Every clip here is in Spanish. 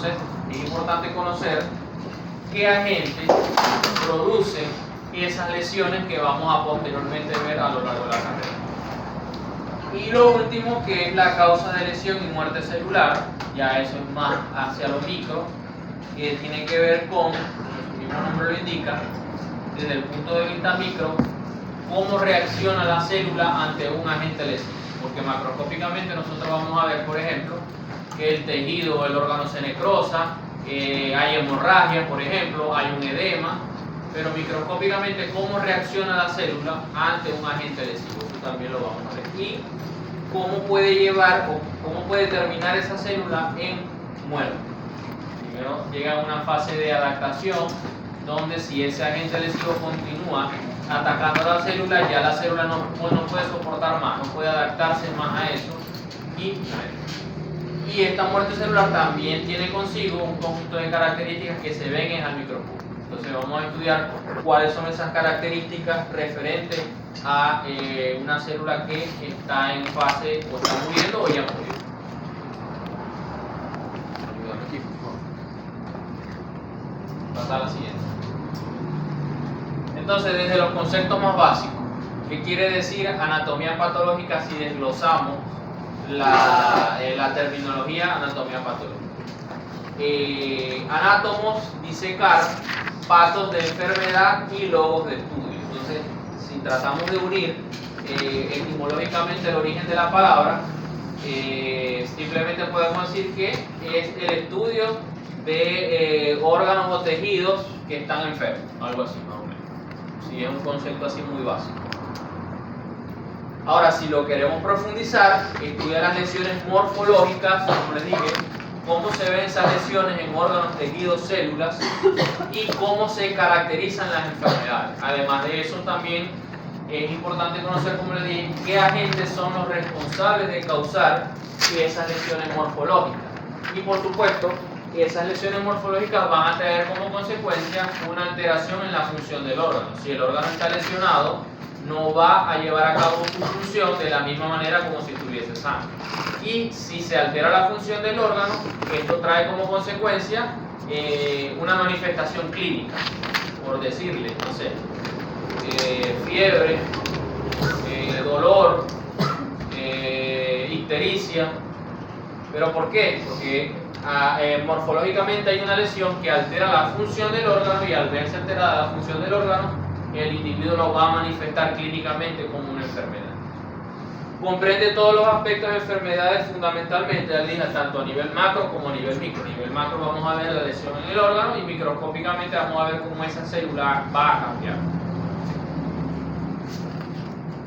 Entonces es importante conocer qué agentes producen esas lesiones que vamos a posteriormente ver a lo largo de la carrera. Y lo último, que es la causa de lesión y muerte celular, ya eso es más hacia lo micro, que tiene que ver con, como su mismo nombre lo indica, desde el punto de vista micro, cómo reacciona la célula ante un agente lesivo. Porque macroscópicamente nosotros vamos a ver, por ejemplo, que el tejido o el órgano se necrosa, hay hemorragia, por ejemplo, hay un edema, pero microscópicamente cómo reacciona la célula ante un agente lesivo, eso también lo vamos a ver. Y cómo puede llevar o cómo puede terminar esa célula en muerte. Primero llega a una fase de adaptación, donde si ese agente lesivo continúa atacando a la célula, ya la célula no puede soportar más, no puede adaptarse más a eso y muere. Y esta muerte celular también tiene consigo un conjunto de características que se ven al microscopio. Entonces vamos a estudiar cuáles son esas características referentes a una célula que está en fase o está muriendo o ya murió. Ayúdame aquí, por favor. Pasar a la siguiente. Entonces, desde los conceptos más básicos, ¿qué quiere decir anatomía patológica si desglosamos la terminología anatomía patológica? Anátomos, disecar, patos de enfermedad y logos de estudio. Entonces, si tratamos de unir etimológicamente el origen de la palabra, simplemente podemos decir que es el estudio de órganos o tejidos que están enfermos, algo así más o menos. Sí, es un concepto así muy básico. Ahora, si lo queremos profundizar, estudiar las lesiones morfológicas, como les dije, cómo se ven esas lesiones en órganos, tejidos, células y cómo se caracterizan las enfermedades. Además de eso, también es importante conocer, como les dije, qué agentes son los responsables de causar esas lesiones morfológicas. Y por supuesto, esas lesiones morfológicas van a traer como consecuencia una alteración en la función del órgano. Si el órgano está lesionado, no va a llevar a cabo su función de la misma manera como si estuviese sano. Y si se altera la función del órgano, esto trae como consecuencia una manifestación clínica, por decirle, no sé, fiebre, dolor, ictericia. ¿Pero por qué? Porque morfológicamente hay una lesión que altera la función del órgano, y al verse alterada la función del órgano, el individuo lo va a manifestar clínicamente como una enfermedad. Comprende todos los aspectos de enfermedades fundamentalmente, tanto a nivel macro como a nivel micro. A nivel macro vamos a ver la lesión en el órgano y microscópicamente vamos a ver cómo esa célula va a cambiar.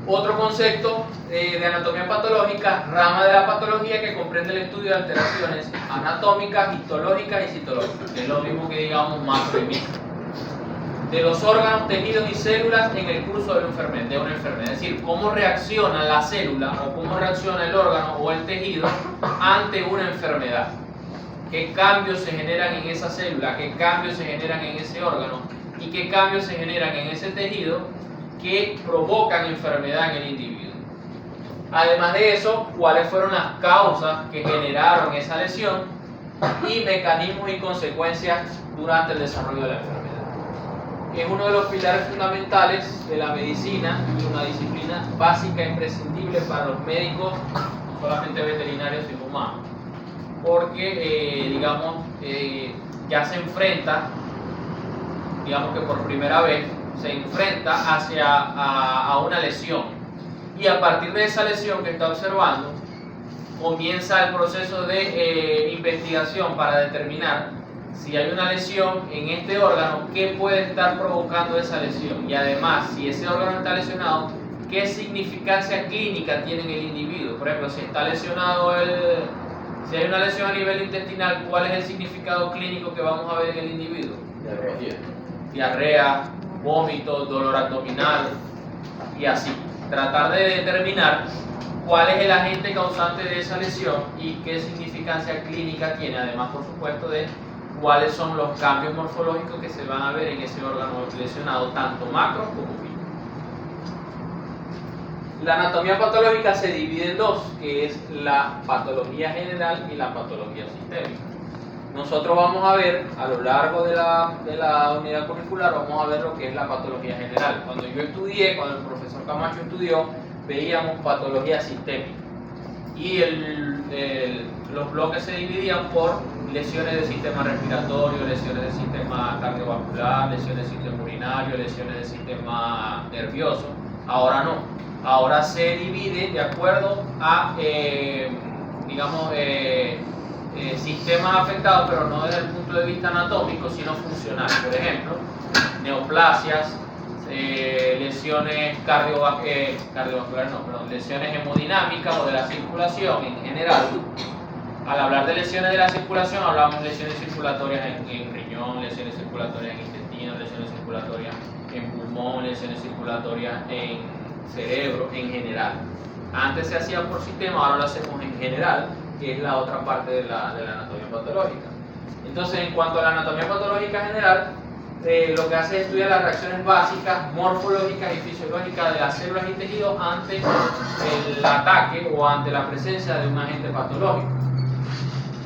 Otro concepto de anatomía patológica, rama de la patología que comprende el estudio de alteraciones anatómicas, histológicas y citológicas, que es lo mismo que digamos macro y micro, de los órganos, tejidos y células en el curso de una enfermedad. Es decir, cómo reacciona la célula o cómo reacciona el órgano o el tejido ante una enfermedad. Qué cambios se generan en esa célula, qué cambios se generan en ese órgano y qué cambios se generan en ese tejido que provocan enfermedad en el individuo. Además de eso, cuáles fueron las causas que generaron esa lesión y mecanismos y consecuencias durante el desarrollo de la enfermedad. Es uno de los pilares fundamentales de la medicina y una disciplina básica e imprescindible para los médicos, no solamente veterinarios sino humanos, porque ya se enfrenta, digamos que por primera vez, se enfrenta a una lesión, y a partir de esa lesión que está observando comienza el proceso de investigación para determinar si hay una lesión en este órgano, qué puede estar provocando esa lesión, y además, si ese órgano está lesionado, qué significancia clínica tiene en el individuo. Por ejemplo, si está lesionado si hay una lesión a nivel intestinal, ¿cuál es el significado clínico que vamos a ver en el individuo? Diarrea, vómito, dolor abdominal y así. Tratar de determinar cuál es el agente causante de esa lesión y qué significancia clínica tiene, además, por supuesto, de cuáles son los cambios morfológicos que se van a ver en ese órgano lesionado, tanto macro como micro. La anatomía patológica se divide en dos, que es la patología general y la patología sistémica. nosotros vamos a ver a lo largo de la unidad curricular, vamos a ver lo que es la patología general. Cuando yo estudié, cuando el profesor Camacho estudió, veíamos patología sistémica. Y los bloques se dividían por lesiones del sistema respiratorio, lesiones del sistema cardiovascular, lesiones del sistema urinario, lesiones del sistema nervioso. Ahora no, ahora se divide de acuerdo a, sistemas afectados, pero no desde el punto de vista anatómico, sino funcional. Por ejemplo, neoplasias, lesiones lesiones hemodinámicas o de la circulación en general. Al hablar de lesiones de la circulación, hablamos de lesiones circulatorias en riñón, lesiones circulatorias en intestino, lesiones circulatorias en pulmón, lesiones circulatorias en cerebro, en general. Antes se hacía por sistema, ahora lo hacemos en general, que es la otra parte de la anatomía patológica. Entonces, en cuanto a la anatomía patológica general, lo que hace es estudiar las reacciones básicas, morfológicas y fisiológicas de las células y tejidos ante el ataque o ante la presencia de un agente patológico.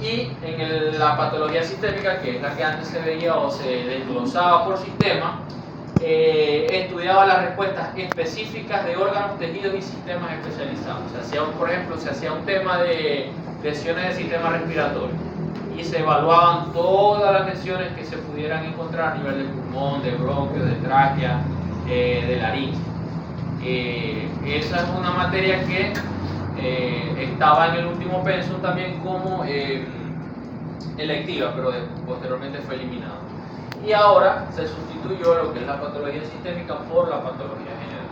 Y en la patología sistémica, que es la que antes se veía o se desglosaba por sistema, estudiaba las respuestas específicas de órganos, tejidos y sistemas especializados. Por ejemplo, se hacía un tema de lesiones del sistema respiratorio y se evaluaban todas las lesiones que se pudieran encontrar a nivel de pulmón, de bronquios, de tráquea, de laringe. Esa es una materia que estaba en el último pensum también como electiva, pero posteriormente fue eliminada. Y ahora se sustituyó lo que es la patología sistémica por la patología general.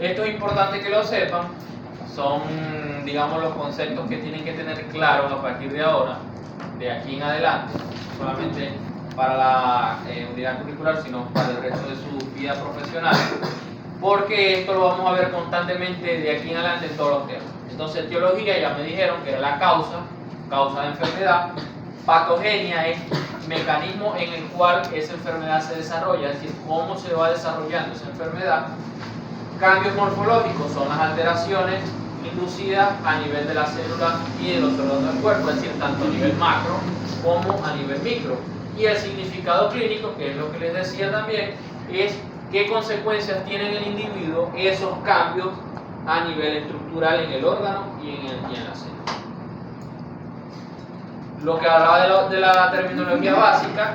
Esto es importante que lo sepan, son, digamos, los conceptos que tienen que tener claros a partir de ahora, de aquí en adelante, no solamente para la unidad curricular, sino para el resto de su vida profesional, porque esto lo vamos a ver constantemente de aquí en adelante en todos los temas. Entonces, etiología, ya me dijeron que era la causa de enfermedad. Patogenia es mecanismo en el cual esa enfermedad se desarrolla, es decir, cómo se va desarrollando esa enfermedad. Cambios morfológicos son las alteraciones inducidas a nivel de las células y de los órganos del cuerpo, es decir, tanto a nivel macro como a nivel micro. Y el significado clínico, que es lo que les decía también, es qué consecuencias tiene en el individuo esos cambios a nivel estructural en el órgano y en la célula. Lo que hablaba de la terminología básica,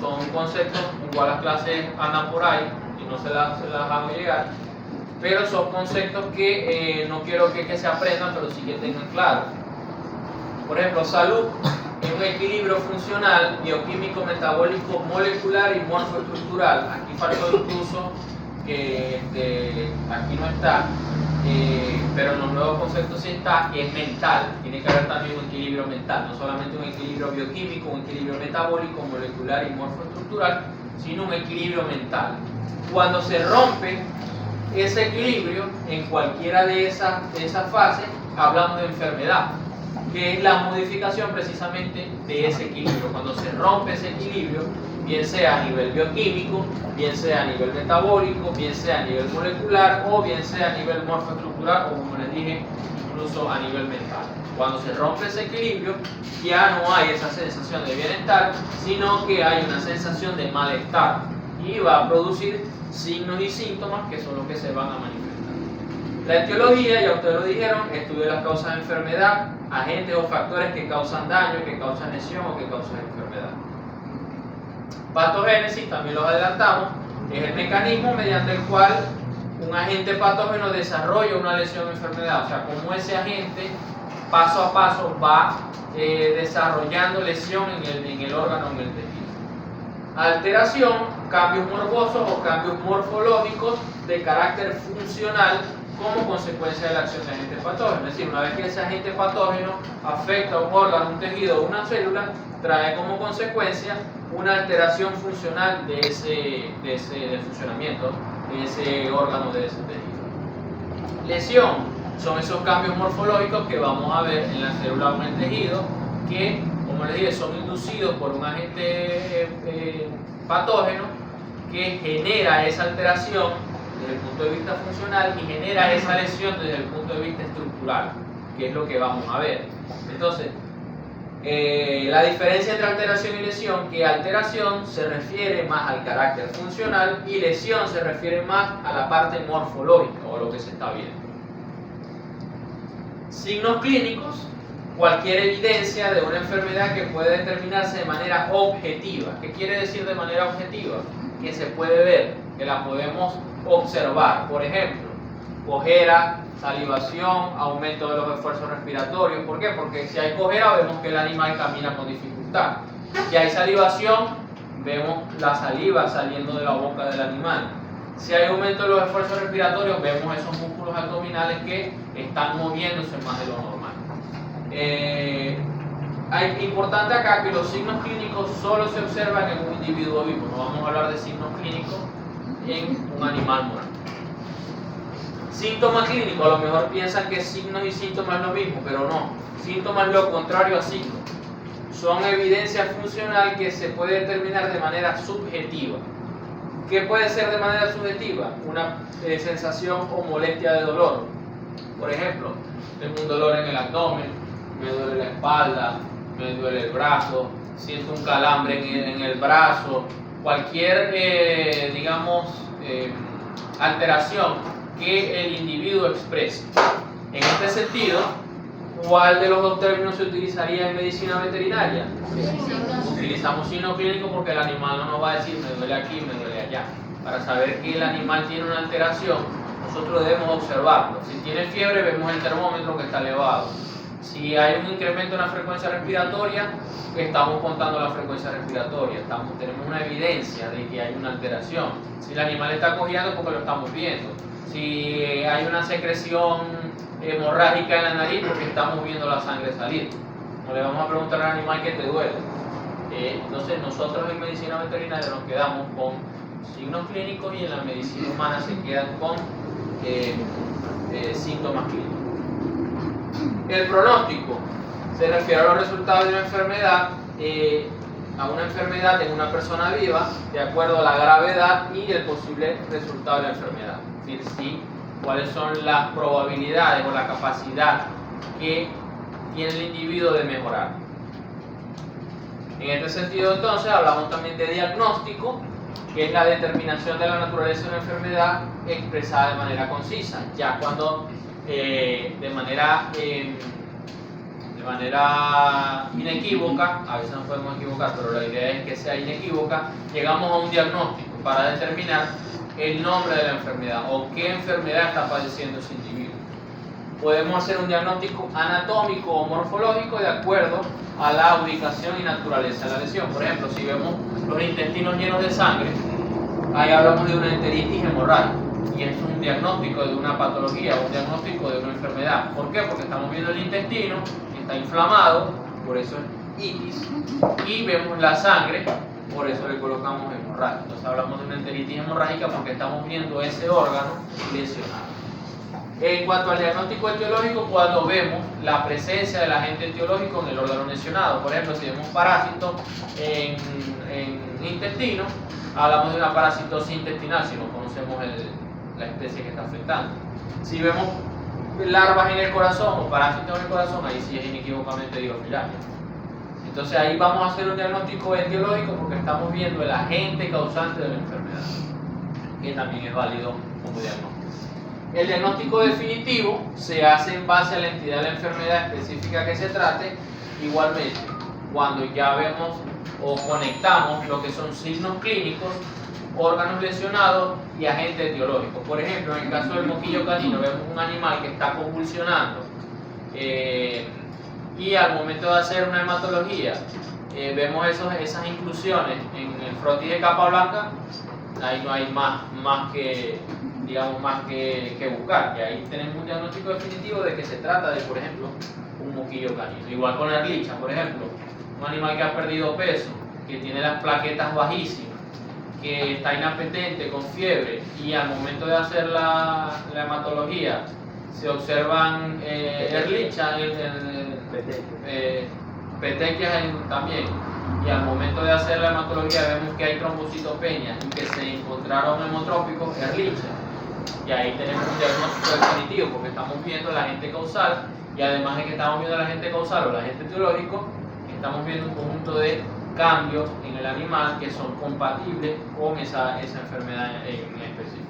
son conceptos, igual las clases andan por ahí y no se las hago llegar, pero son conceptos que no quiero que se aprendan, pero sí que tengan claro. Por ejemplo, salud es un equilibrio funcional, bioquímico, metabólico, molecular y morfoestructural. Aquí faltó incluso que aquí no está, pero en los nuevos conceptos sí está, que es mental. Tiene que haber también un equilibrio mental, no solamente un equilibrio bioquímico, un equilibrio metabólico, molecular y morfoestructural, sino un equilibrio mental. Cuando se rompe ese equilibrio en cualquiera de esas fases, hablamos de enfermedad, que es la modificación precisamente de ese equilibrio. Cuando se rompe ese equilibrio, bien sea a nivel bioquímico, bien sea a nivel metabólico, bien sea a nivel molecular o bien sea a nivel morfoestructural o, como les dije, incluso a nivel mental. Cuando se rompe ese equilibrio, ya no hay esa sensación de bienestar, sino que hay una sensación de malestar y va a producir signos y síntomas que son los que se van a manifestar. La etiología, ya ustedes lo dijeron, estudia las causas de enfermedad, agentes o factores que causan daño, que causan lesión o que causan enfermedad. Patogénesis, también los adelantamos, es el mecanismo mediante el cual un agente patógeno desarrolla una lesión o enfermedad, o sea, cómo ese agente paso a paso va desarrollando lesión en el órgano o en el tejido. Alteración, cambios morbosos o cambios morfológicos de carácter funcional como consecuencia de la acción de agente patógeno. Es decir, una vez que ese agente patógeno afecta a un órgano, un tejido o una célula, trae como consecuencia una alteración funcional del funcionamiento de ese órgano, de ese tejido. Lesión son esos cambios morfológicos que vamos a ver en la célula o en el tejido que, como les dije, son inducidos por un agente patógeno que genera esa alteración desde el punto de vista funcional y genera esa lesión desde el punto de vista estructural. que es lo que vamos a ver. Entonces, la diferencia entre alteración y lesión, que alteración se refiere más al carácter funcional y lesión se refiere más a la parte morfológica o lo que se está viendo. Signos clínicos: cualquier evidencia de una enfermedad que puede determinarse de manera objetiva. ¿Qué quiere decir de manera objetiva? Que se puede ver, que la podemos observar. Por ejemplo, cojera, salivación, aumento de los esfuerzos respiratorios. ¿Por qué? Porque si hay cojera vemos que el animal camina con dificultad. Si hay salivación, vemos la saliva saliendo de la boca del animal. Si hay aumento de los esfuerzos respiratorios, vemos esos músculos abdominales que están moviéndose más de lo normal. Importante acá que los signos clínicos solo se observan en un individuo vivo. No vamos a hablar de signos clínicos en un animal muerto. Síntomas clínicos: a lo mejor piensan que signos y síntomas es lo mismo, pero no. Síntomas es lo contrario a signos. Son evidencia funcional que se puede determinar de manera subjetiva. ¿Qué puede ser de manera subjetiva? Una sensación o molestia de dolor. Por ejemplo, tengo un dolor en el abdomen, me duele la espalda, me duele el brazo, siento un calambre en el brazo. Cualquier, alteración que el individuo exprese. En este sentido, ¿cuál de los dos términos se utilizaría en medicina veterinaria? Utilizamos signo clínico porque el animal no nos va a decir me duele aquí, me duele allá. Para saber que el animal tiene una alteración, nosotros debemos observarlo. Si tiene fiebre, vemos el termómetro que está elevado. Si hay un incremento en la frecuencia respiratoria, estamos contando la frecuencia respiratoria. Tenemos una evidencia de que hay una alteración. Si el animal está cojeando, porque lo estamos viendo. Si hay una secreción hemorrágica en la nariz, porque estamos viendo la sangre salir. No le vamos a preguntar al animal qué te duele. Entonces nosotros en medicina veterinaria nos quedamos con signos clínicos y en la medicina humana se quedan con síntomas clínicos. El pronóstico se refiere a los resultados de una enfermedad, en una persona viva, de acuerdo a la gravedad y el posible resultado de la enfermedad. Es decir, cuáles son las probabilidades o la capacidad que tiene el individuo de mejorar. En este sentido, entonces, hablamos también de diagnóstico, que es la determinación de la naturaleza de una enfermedad expresada de manera concisa. Ya cuando de manera inequívoca, a veces nos podemos equivocar, pero la idea es que sea inequívoca, llegamos a un diagnóstico para determinar el nombre de la enfermedad o qué enfermedad está padeciendo ese individuo. Podemos hacer un diagnóstico anatómico o morfológico de acuerdo a la ubicación y naturaleza de la lesión. Por ejemplo, si vemos los intestinos llenos de sangre, ahí hablamos de una enteritis hemorrágica y es un diagnóstico de una patología o un diagnóstico de una enfermedad. ¿Por qué? Porque estamos viendo el intestino que está inflamado, por eso es itis, y vemos la sangre, por eso le colocamos hemorragia. Entonces hablamos de una enteritis hemorrágica porque estamos viendo ese órgano lesionado. En cuanto al diagnóstico etiológico, cuando vemos la presencia del agente etiológico en el órgano lesionado, por ejemplo, si vemos parásitos en intestino, hablamos de una parasitosis intestinal si no conocemos la especie que está afectando. Si vemos larvas en el corazón o parásitos en el corazón, ahí sí es inequívocamente diofilaria. Entonces ahí vamos a hacer un diagnóstico etiológico porque estamos viendo el agente causante de la enfermedad, que también es válido como diagnóstico. El diagnóstico definitivo se hace en base a la entidad de la enfermedad específica que se trate, igualmente cuando ya vemos o conectamos lo que son signos clínicos, órganos lesionados y agente etiológico. Por ejemplo, en el caso del moquillo canino vemos un animal que está convulsionando y al momento de hacer una hematología vemos esas inclusiones en el frotis de capa blanca. Ahí no hay más que buscar, y ahí tenemos un diagnóstico definitivo de que se trata de, por ejemplo, un moquillo canino. Igual con la erlicha, por ejemplo, un animal que ha perdido peso, que tiene las plaquetas bajísimas, que está inapetente, con fiebre, y al momento de hacer la hematología se observan erlichas, petequias también, y al momento de hacer la hematología vemos que hay trombocitopenia y que se encontraron hemotrópicos, erlichas, y ahí tenemos un diagnóstico definitivo porque estamos viendo el agente causal Y además de que estamos viendo el agente causal o el agente etiológico, estamos viendo un conjunto de cambios en el animal que son compatibles con esa enfermedad en específico.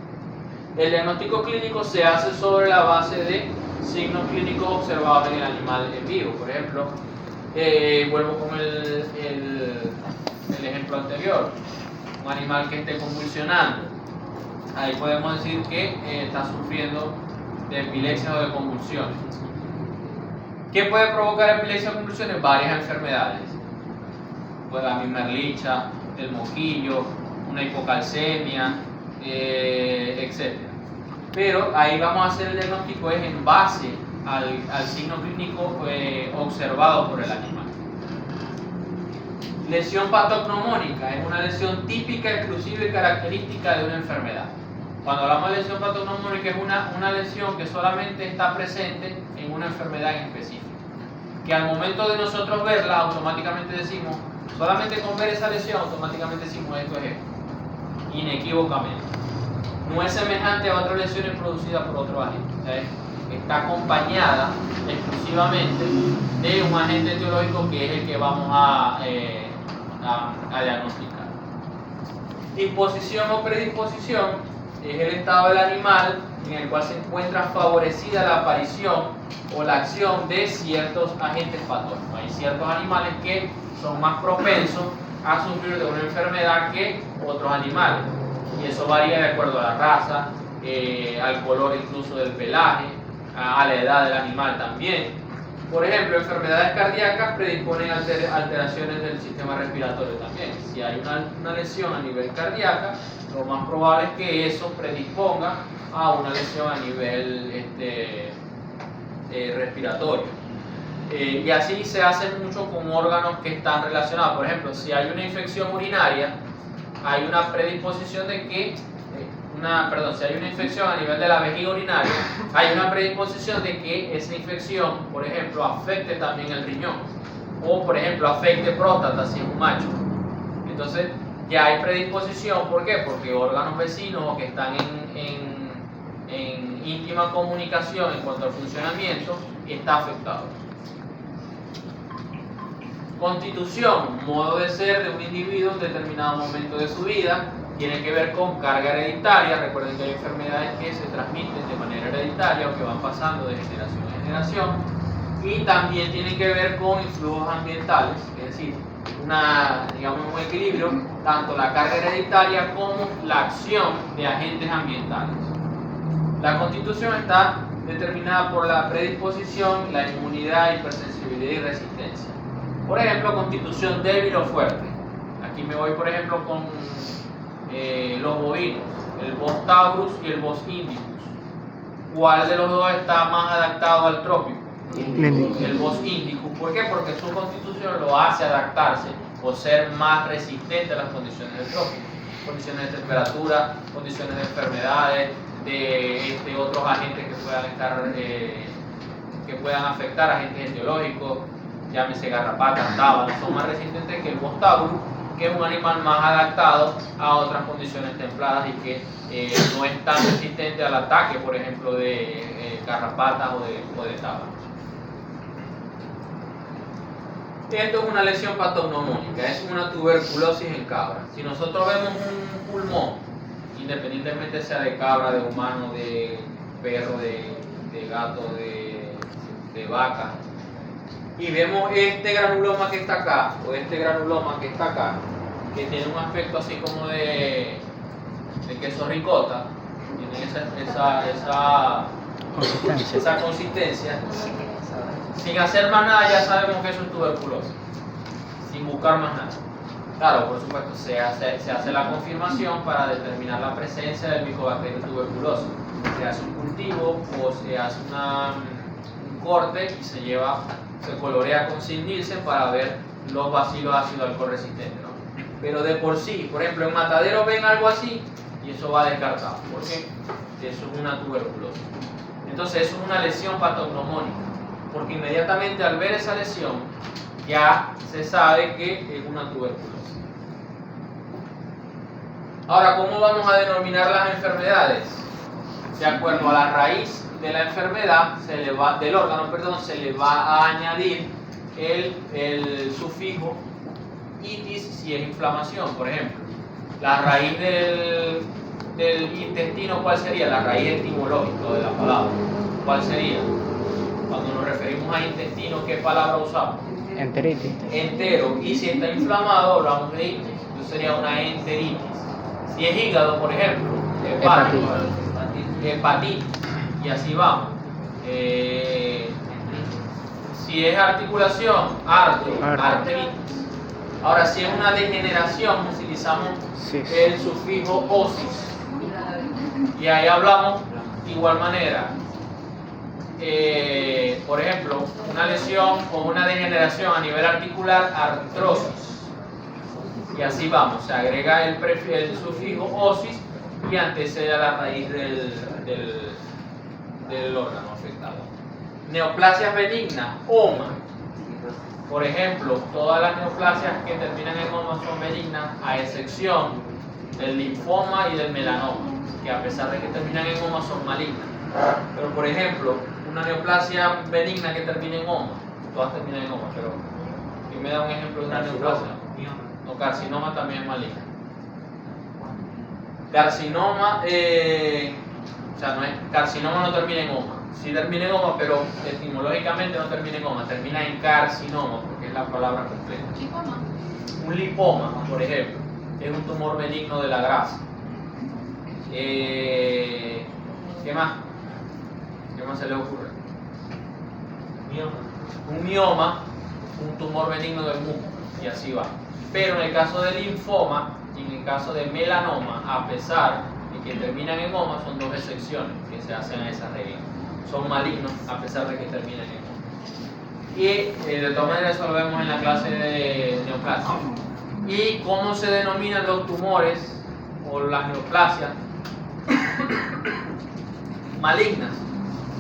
El diagnóstico clínico se hace sobre la base de signos clínicos observados en el animal en vivo. Por ejemplo, vuelvo con el ejemplo anterior, un animal que esté convulsionando. Ahí podemos decir que está sufriendo de epilepsia o de convulsiones. ¿Qué puede provocar epilepsia o convulsiones? Varias enfermedades. Pues la merlicha, el moquillo, una hipocalcemia, etc. Pero ahí vamos a hacer el diagnóstico es en base al signo clínico observado por el animal. Lesión patognomónica es una lesión típica, exclusiva y característica de una enfermedad. Cuando hablamos de lesión patognomónica es una lesión que solamente está presente en una enfermedad en específico. Que al momento de nosotros verla, automáticamente decimos, solamente con ver esa lesión, automáticamente decimos esto es esto, inequívocamente. No es semejante a otras lesiones producidas por otro agente. O sea, está acompañada exclusivamente de un agente etiológico que es el que vamos a diagnosticar. Disposición o predisposición es el estado del animal en el cual se encuentra favorecida la aparición o la acción de ciertos agentes patógenos. Hay ciertos animales que son más propensos a sufrir de una enfermedad que otros animales, y eso varía de acuerdo a la raza, al color incluso del pelaje, a la edad del animal también. Por ejemplo, enfermedades cardíacas predisponen a alteraciones del sistema respiratorio también. Si hay una lesión a nivel cardíaco, lo más probable es que eso predisponga a una lesión a nivel respiratorio. Y así se hace mucho con órganos que están relacionados. Por ejemplo, si hay una infección urinaria, hay una predisposición de que si hay una infección a nivel de la vejiga urinaria, hay una predisposición de que esa infección, por ejemplo, afecte también el riñón, o por ejemplo afecte próstata si es un macho. Entonces ya hay predisposición. ¿Por qué? Porque órganos vecinos o que están en íntima comunicación en cuanto al funcionamiento está afectado. Constitución, modo de ser de un individuo en determinado momento de su vida. Tiene que ver con carga hereditaria. Recuerden que hay enfermedades que se transmiten de manera hereditaria o que van pasando de generación en generación. Y también tiene que ver con influjos ambientales, es decir, un equilibrio, tanto la carga hereditaria como la acción de agentes ambientales. La constitución está determinada por la predisposición, la inmunidad, hipersensibilidad y resistencia. Por ejemplo, constitución débil o fuerte. Aquí me voy, por ejemplo, con los bovinos, el Bos taurus y el Bos indicus. ¿Cuál de los dos está más adaptado al trópico? El Bos indicus. ¿Por qué? Porque su constitución lo hace adaptarse o ser más resistente a las condiciones del trópico. Condiciones de temperatura, condiciones de enfermedades, de otros agentes que puedan afectar, agentes etiológicos, llámese garrapatas, tábanos, son más resistentes que el Bos taurus, que es un animal más adaptado a otras condiciones templadas y que no es tan resistente al ataque, por ejemplo, de garrapatas o de tábanos. Esto es una lesión patognomónica, es una tuberculosis en cabra. Si nosotros vemos un pulmón, independientemente sea de cabra, de humano, de perro, de gato, de vaca, y vemos este granuloma que está acá, o este granuloma que está acá, que tiene un aspecto así como de queso ricota, tiene esa consistencia. Sin hacer más nada ya sabemos que eso es tuberculosis, sin buscar más nada. Claro, por supuesto, se hace la confirmación para determinar la presencia del Mycobacterium tuberculosis. Se hace un cultivo o se hace un corte y se colorea con Sid Nielsen para ver los bacilos ácido alcohol resistentes, ¿no? Pero de por sí, por ejemplo, en matadero ven algo así y eso va descartado. ¿Por qué? Eso es una tuberculosis. Entonces eso es una lesión patognomónica, porque inmediatamente al ver esa lesión ya se sabe que es una tuberculosis. Ahora, ¿cómo vamos a denominar las enfermedades? de acuerdo a la raíz de la enfermedad, del órgano, perdón, se le va a añadir el sufijo itis si es inflamación, por ejemplo. La raíz del intestino, ¿cuál sería? La raíz etimológica de la palabra. ¿Cuál sería? Cuando nos referimos a intestino, ¿qué palabra usamos? Enteritis. Entero. Y si está inflamado, hablamos de itis. Entonces sería una enteritis. Si es hígado, por ejemplo, hepatitis. Y así vamos. Si es articulación, arteritis. Ahora, si es una degeneración, utilizamos el sufijo osis. Y ahí hablamos de igual manera. Por ejemplo, una lesión o una degeneración a nivel articular, artrosis. Y así vamos, se agrega el sufijo osis y antecede a la raíz del órgano afectado. Neoplasias benignas, OMA. Por ejemplo, todas las neoplasias que terminan en OMA son benignas, a excepción del linfoma y del melanoma, que a pesar de que terminan en OMA son malignas. Pero por ejemplo, una neoplasia benigna que termine en OMA, todas terminan en OMA, pero ¿quién me da un ejemplo de una neoplasia? No, carcinoma también es maligno. Carcinoma, carcinoma no termina en OMA. Sí termina en OMA, pero etimológicamente no termina en OMA, termina en carcinoma, porque es la palabra completa. Un lipoma, por ejemplo, es un tumor benigno de la grasa. ¿Qué más? ¿Qué más se le ocurre? Un mioma, un tumor benigno del músculo, y así va. Pero en el caso del linfoma y en el caso de melanoma, a pesar de que terminan en OMA, son dos excepciones que se hacen a esa regla. Son malignos a pesar de que terminan en OMA. Y de todas maneras eso lo vemos en la clase de neoplasia. ¿Y cómo se denominan los tumores o las neoplasias malignas?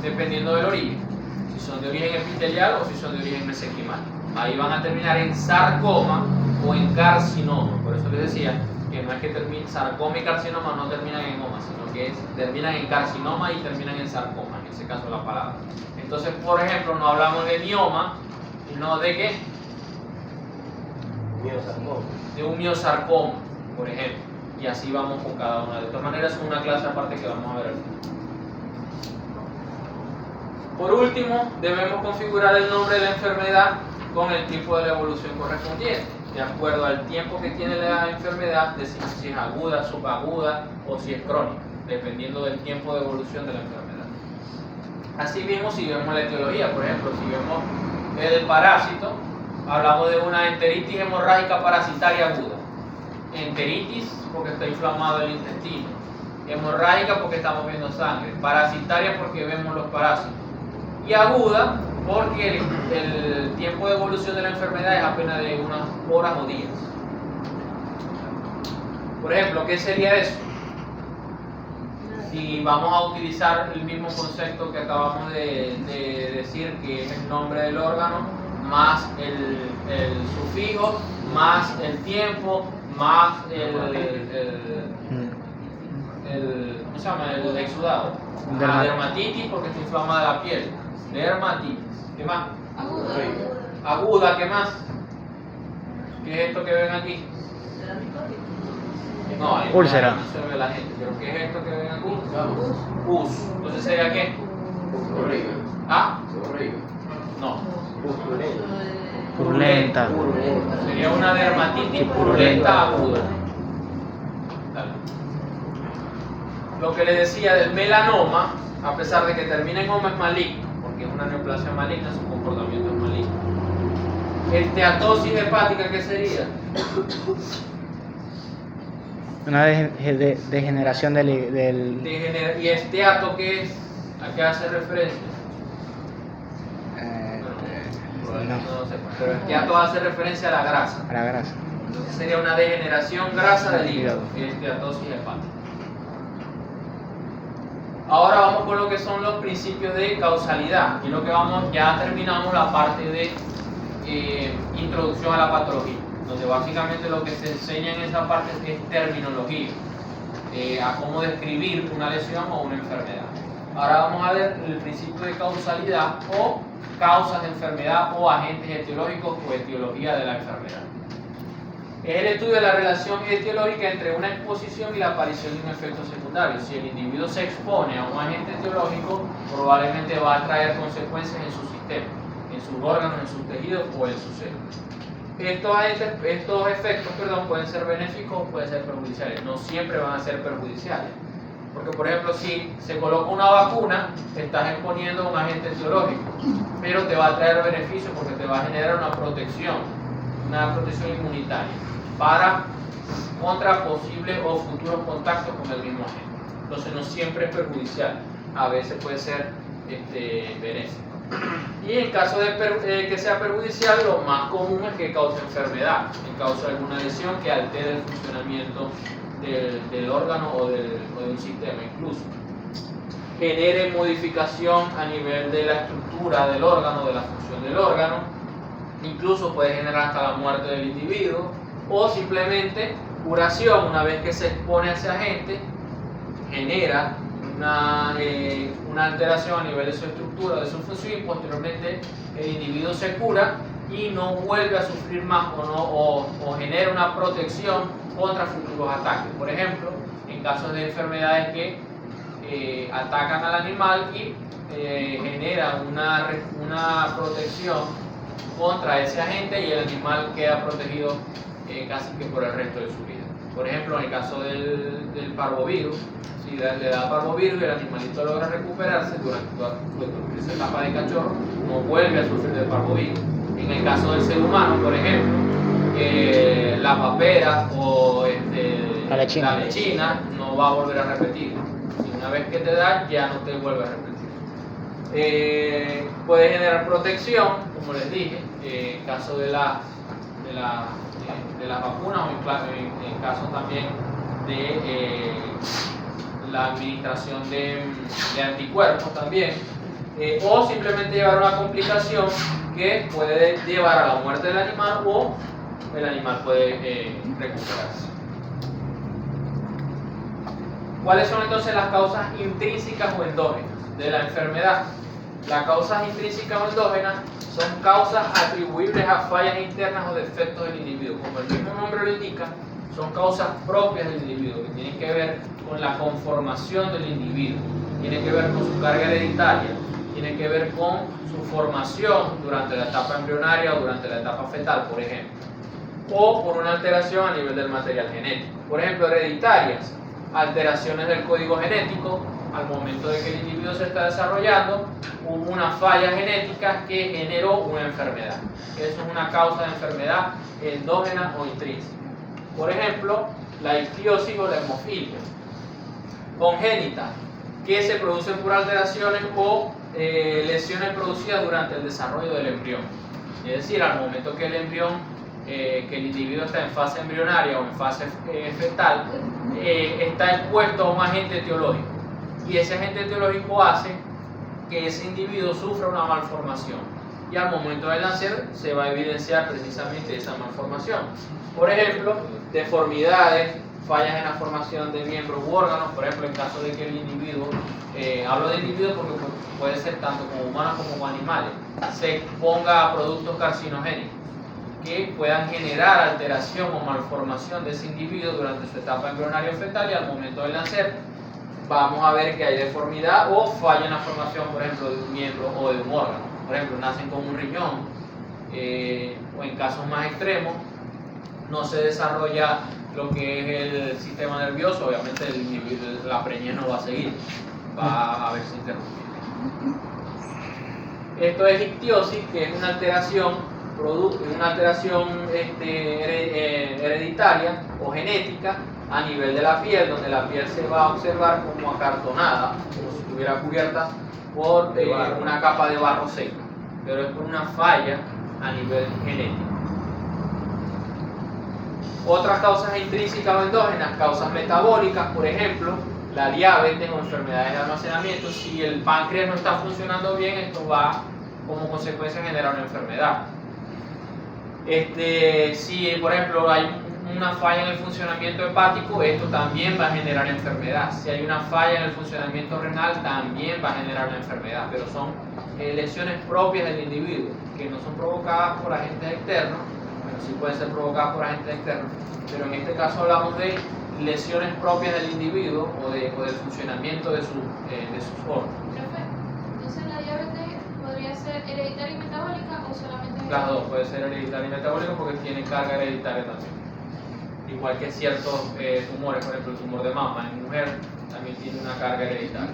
Dependiendo del origen. Si son de origen epitelial o si son de origen mesenquimal. Ahí van a terminar en sarcoma o en carcinoma. Por eso les decía que no es que sarcoma y carcinoma no terminan en OMA, sino que terminan en carcinoma y terminan en sarcoma, en ese caso la palabra. Entonces, por ejemplo, no hablamos de mioma, sino de ¿qué? De un miosarcoma, por ejemplo. Y así vamos con cada una. De todas maneras, es una clase aparte que vamos a ver al final. Por último, debemos configurar el nombre de la enfermedad con el tipo de la evolución correspondiente, de acuerdo al tiempo que tiene la enfermedad, decimos si es aguda, subaguda o si es crónica, dependiendo del tiempo de evolución de la enfermedad. Asimismo, si vemos la etiología, por ejemplo, si vemos el parásito, hablamos de una enteritis hemorrágica parasitaria aguda. Enteritis porque está inflamado el intestino, hemorrágica porque estamos viendo sangre, parasitaria porque vemos los parásitos, y aguda porque el tiempo de evolución de la enfermedad es apenas de unas horas o días. Por ejemplo, ¿qué sería eso? Si vamos a utilizar el mismo concepto que acabamos de decir, que es el nombre del órgano, más el sufijo, más el tiempo, más ¿cómo se llama? El exudado. La dermatitis porque está inflamada la piel. Dermatitis. ¿Qué más? Aguda, ¿qué más? ¿Qué es esto que ven aquí? No, ahí úlcera. no se ve la gente, pero ¿qué es esto que ven aquí? Pus. Entonces sería ¿qué? ¿Ah? No. Purulenta. Sería una dermatitis purulenta aguda. Dale. Lo que les decía del melanoma, a pesar de que termina en OMA, es maligno, porque es una neoplasia maligna, su comportamiento es maligno. Esteatosis hepática, ¿qué sería? Una degeneración del... ¿Y esteato qué es? ¿A qué hace referencia? No sé, pero esteato hace referencia a la grasa. A la grasa. Entonces sería una degeneración grasa del hígado, que es esteatosis hepática. Ahora vamos con lo que son los principios de causalidad. Y lo que ya terminamos la parte de introducción a la patología, donde básicamente lo que se enseña en esa parte es terminología. a cómo describir una lesión o una enfermedad. Ahora vamos a ver el principio de causalidad o causas de enfermedad o agentes etiológicos o etiología de la enfermedad. Es el estudio de la relación etiológica entre una exposición y la aparición de un efecto secundario. Si el individuo se expone a un agente etiológico, probablemente va a traer consecuencias en su sistema, en sus órganos, en sus tejidos o en sus células. Estos efectos pueden ser benéficos o pueden ser perjudiciales. No siempre van a ser perjudiciales. Porque, por ejemplo, si se coloca una vacuna, te estás exponiendo a un agente etiológico, pero te va a traer beneficios porque te va a generar una protección inmunitaria contra posibles o futuros contactos con el mismo agente. Entonces, no siempre es perjudicial, a veces puede ser benéfico. Y en caso de que sea perjudicial, lo más común es que cause enfermedad, que cause alguna lesión que altere el funcionamiento del órgano o de un sistema, incluso genere modificación a nivel de la estructura del órgano, de la función del órgano, incluso puede generar hasta la muerte del individuo, o simplemente curación. Una vez que se expone a ese agente, genera una alteración a nivel de su estructura, de su función, y posteriormente el individuo se cura y no vuelve a sufrir más o genera una protección contra futuros ataques. Por ejemplo, en casos de enfermedades que atacan al animal y genera una protección contra ese agente, y el animal queda protegido casi que por el resto de su vida. Por ejemplo, en el caso del parvovirus, si le da parvovirus y el animalito logra recuperarse durante esa etapa de cachorro, no vuelve a sufrir del parvovirus. En el caso del ser humano, por ejemplo, la papera o la lechina no va a volver a repetir. Y una vez que te da, ya no te vuelve a repetir. Puede generar protección, como les dije, en caso de las vacunas, o en caso también de la administración de anticuerpos también, o simplemente llevar una complicación que puede llevar a la muerte del animal, o el animal puede recuperarse. ¿Cuáles son entonces las causas intrínsecas o endógenas de la enfermedad? Las causas intrínsecas o endógenas son causas atribuibles a fallas internas o defectos del individuo. Como el mismo nombre lo indica, son causas propias del individuo, que tienen que ver con la conformación del individuo, tienen que ver con su carga hereditaria, tienen que ver con su formación durante la etapa embrionaria o durante la etapa fetal, por ejemplo, o por una alteración a nivel del material genético. Por ejemplo, hereditarias, alteraciones del código genético. Al momento de que el individuo se está desarrollando, hubo una falla genética que generó una enfermedad. Eso es una causa de enfermedad endógena o intrínseca. Por ejemplo, la ictiosis o la hemofilia. Congénita, que se producen por alteraciones o lesiones producidas durante el desarrollo del embrión. Es decir, al momento que el embrión, que el individuo está en fase embrionaria o en fase fetal, está expuesto a un agente etiológico. Y ese agente etiológico hace que ese individuo sufra una malformación. Y al momento de nacer se va a evidenciar precisamente esa malformación. Por ejemplo, deformidades, fallas en la formación de miembros u órganos. Por ejemplo, en caso de que el individuo, hablo de individuos porque puede ser tanto como humanos como animales, se exponga a productos carcinogénicos que puedan generar alteración o malformación de ese individuo durante su etapa embrionaria o fetal, y al momento del nacer vamos a ver que hay deformidad o falla en la formación, por ejemplo, de un miembro o de un órgano. Por ejemplo, nacen con un riñón, o en casos más extremos no se desarrolla lo que es el sistema nervioso. Obviamente el individuo, la preñez no va a seguir, va a verse interrumpida. Esto es ictiosis, que es una alteración hereditaria o genética a nivel de la piel, donde la piel se va a observar como acartonada, como si estuviera cubierta por una capa de barro seco, pero es por una falla a nivel genético. Otras causas intrínsecas o endógenas, causas metabólicas, por ejemplo, la diabetes o enfermedades de almacenamiento. Si el páncreas no está funcionando bien, esto va como consecuencia a generar una enfermedad. Si, por ejemplo, hay una falla en el funcionamiento hepático, esto también va a generar enfermedad. Si hay una falla en el funcionamiento renal, también va a generar una enfermedad, pero son lesiones propias del individuo, que no son provocadas por agentes externos. Bueno, sí pueden ser provocadas por agentes externos, pero en este caso hablamos de lesiones propias del individuo o del funcionamiento de sus órganos. Profe, entonces la diabetes podría ser hereditaria y metabólica o solamente Las dos, puede ser hereditario y metabólico porque tiene carga hereditaria también. Igual que ciertos tumores, por ejemplo el tumor de mama en mujer también tiene una carga hereditaria.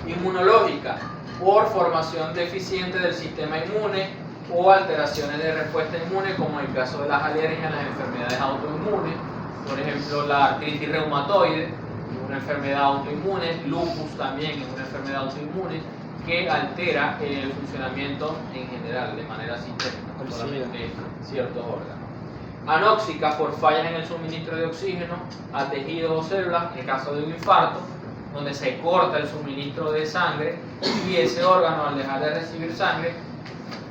Inmunológica, por formación deficiente del sistema inmune o alteraciones de respuesta inmune, como en el caso de las alergias, las enfermedades autoinmunes, por ejemplo la artritis reumatoide, es una enfermedad autoinmune, lupus también es una enfermedad autoinmune que altera el funcionamiento en general, de manera sistémica, no solamente ciertos órganos. Anóxica, por fallas en el suministro de oxígeno a tejidos o células, en el caso de un infarto, donde se corta el suministro de sangre y ese órgano, al dejar de recibir sangre,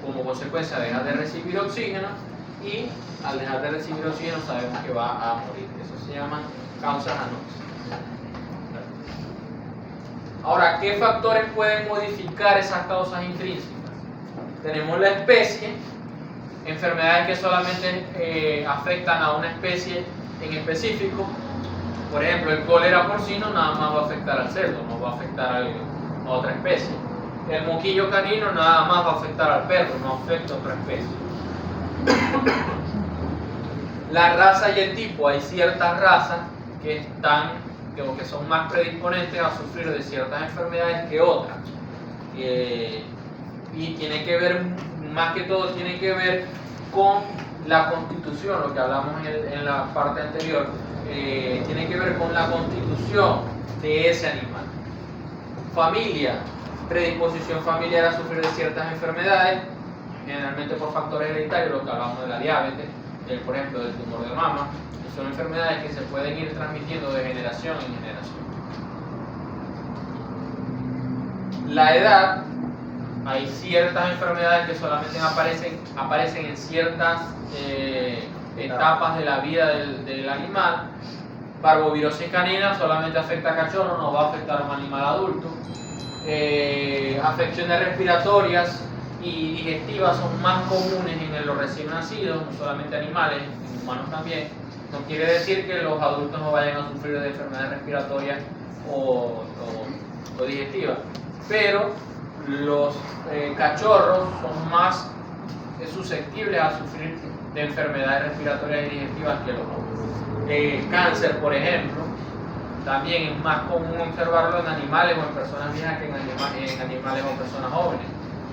como consecuencia deja de recibir oxígeno, y al dejar de recibir oxígeno sabemos que va a morir. Eso se llaman causas anóxicas. Ahora, ¿qué factores pueden modificar esas causas intrínsecas? Tenemos la especie, enfermedades que solamente afectan a una especie en específico. Por ejemplo, el cólera porcino nada más va a afectar al cerdo, no va a afectar a otra especie. El moquillo canino nada más va a afectar al perro, no afecta a otra especie. La raza y el tipo, hay ciertas razas que son más predisponentes a sufrir de ciertas enfermedades que otras. Y tiene que ver, más que todo, tiene que ver con la constitución, lo que hablamos en la parte anterior, tiene que ver con la constitución de ese animal. Familia, predisposición familiar a sufrir de ciertas enfermedades, generalmente por factores hereditarios, lo que hablamos de la diabetes, por ejemplo del tumor de mama, que son enfermedades que se pueden ir transmitiendo de generación en generación. La edad, hay ciertas enfermedades que solamente aparecen en ciertas etapas de la vida del animal. Parvovirosis canina solamente afecta a cachorros, no va a afectar a un animal adulto. Afecciones respiratorias y digestivas son más comunes en los recién nacidos, no solamente animales, en humanos también. No quiere decir que los adultos no vayan a sufrir de enfermedades respiratorias o digestivas, pero los cachorros son más susceptibles a sufrir de enfermedades respiratorias y digestivas que los hombres. Cáncer, por ejemplo, también es más común observarlo en animales o en personas viejas que en animales o personas jóvenes.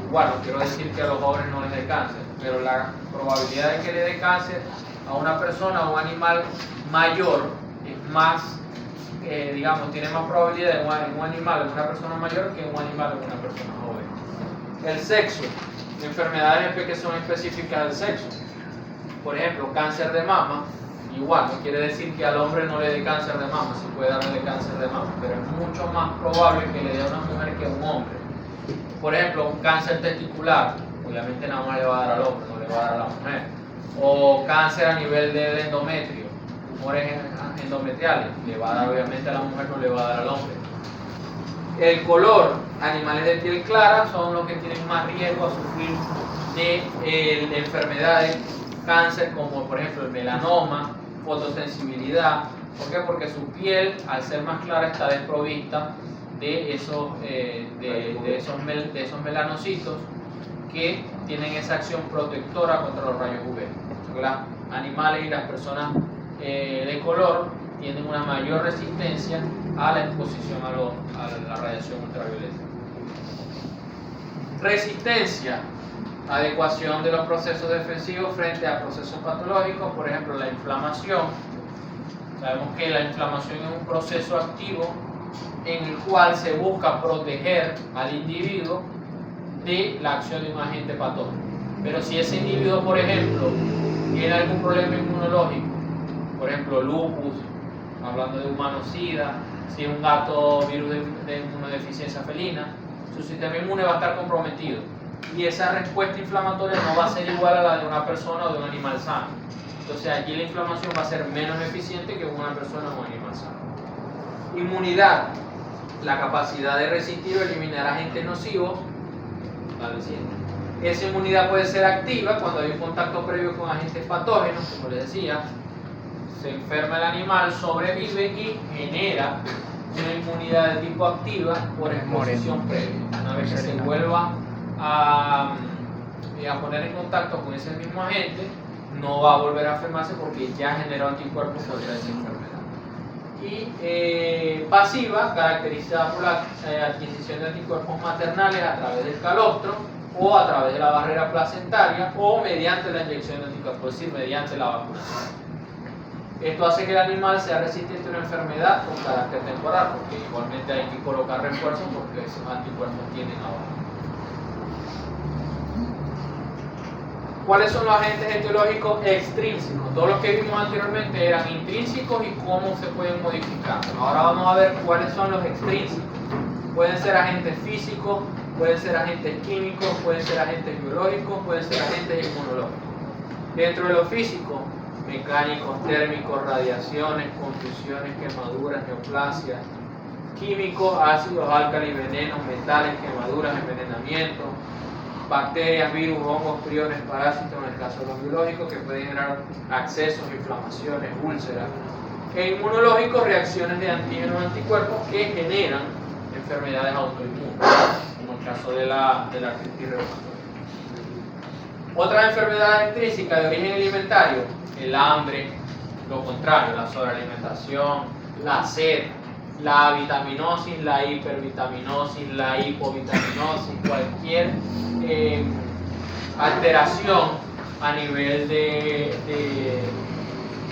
Igual, no quiero decir que a los jóvenes no les dé cáncer, pero la probabilidad de que le dé cáncer a una persona o un animal mayor es más, tiene más probabilidad en un animal o una persona mayor que en un animal o una persona joven. El sexo, enfermedades que son específicas del sexo. Por ejemplo, cáncer de mama, igual, no quiere decir que al hombre no le dé cáncer de mama, sí puede darle cáncer de mama, pero es mucho más probable que le dé a una mujer que a un hombre. Por ejemplo, un cáncer testicular, obviamente nada más le va a dar al hombre, no le va a dar a la mujer. O cáncer a nivel del endometrio, tumores endometriales, le va a dar obviamente a la mujer, no le va a dar al hombre. El color, animales de piel clara son los que tienen más riesgo a sufrir de enfermedades, cáncer como por ejemplo el melanoma, fotosensibilidad. ¿Por qué? Porque su piel, al ser más clara, está desprovista de esos melanocitos que tienen esa acción protectora contra los rayos UV. Los animales y las personas de color tienen una mayor resistencia a la exposición a la radiación ultravioleta. Resistencia, adecuación de los procesos defensivos frente a procesos patológicos, por ejemplo la inflamación. Sabemos que la inflamación es un proceso activo en el cual se busca proteger al individuo de la acción de un agente patógeno. Pero si ese individuo, por ejemplo, tiene algún problema inmunológico, por ejemplo lupus, hablando de humano SIDA, si es un gato virus de inmunodeficiencia felina, su sistema inmune va a estar comprometido y esa respuesta inflamatoria no va a ser igual a la de una persona o de un animal sano. Entonces allí la inflamación va a ser menos eficiente que una persona o un animal sano. Inmunidad, la capacidad de resistir o eliminar agentes nocivos. Esa inmunidad puede ser activa cuando hay un contacto previo con agentes patógenos, como les decía. Se enferma el animal, sobrevive y genera una inmunidad de tipo activa por exposición previa. Una vez que se vuelva a poner en contacto con ese mismo agente, no va a volver a enfermarse porque ya generó anticuerpos contra esa enfermedad. Y pasiva, caracterizada por la adquisición de anticuerpos maternales a través del calostro o a través de la barrera placentaria o mediante la inyección de anticuerpos, es decir, mediante la vacunación. Esto hace que el animal sea resistente a una enfermedad con carácter temporal, porque igualmente hay que colocar refuerzos porque esos anticuerpos tienden a bajar. ¿Cuáles son los agentes etiológicos extrínsecos? Todos los que vimos anteriormente eran intrínsecos y cómo se pueden modificar. Ahora vamos a ver cuáles son los extrínsecos. Pueden ser agentes físicos, pueden ser agentes químicos, pueden ser agentes biológicos, pueden ser agentes inmunológicos. Dentro de lo físico, mecánicos, térmicos, radiaciones, contusiones, quemaduras, neoplasias. Químicos, ácidos, álcalis, venenos, metales, quemaduras, envenenamientos. Bacterias, virus, hongos, priones, parásitos, en el caso de los biológicos, que pueden generar accesos, inflamaciones, úlceras. E inmunológicos, reacciones de antígenos anticuerpos que generan enfermedades autoinmunes, como el caso de la artritis reumatoide. Otras enfermedades extrínsecas de origen alimentario, el hambre, lo contrario, la sobrealimentación, la sed, la vitaminosis, la hipervitaminosis, la hipovitaminosis, cualquier alteración a nivel de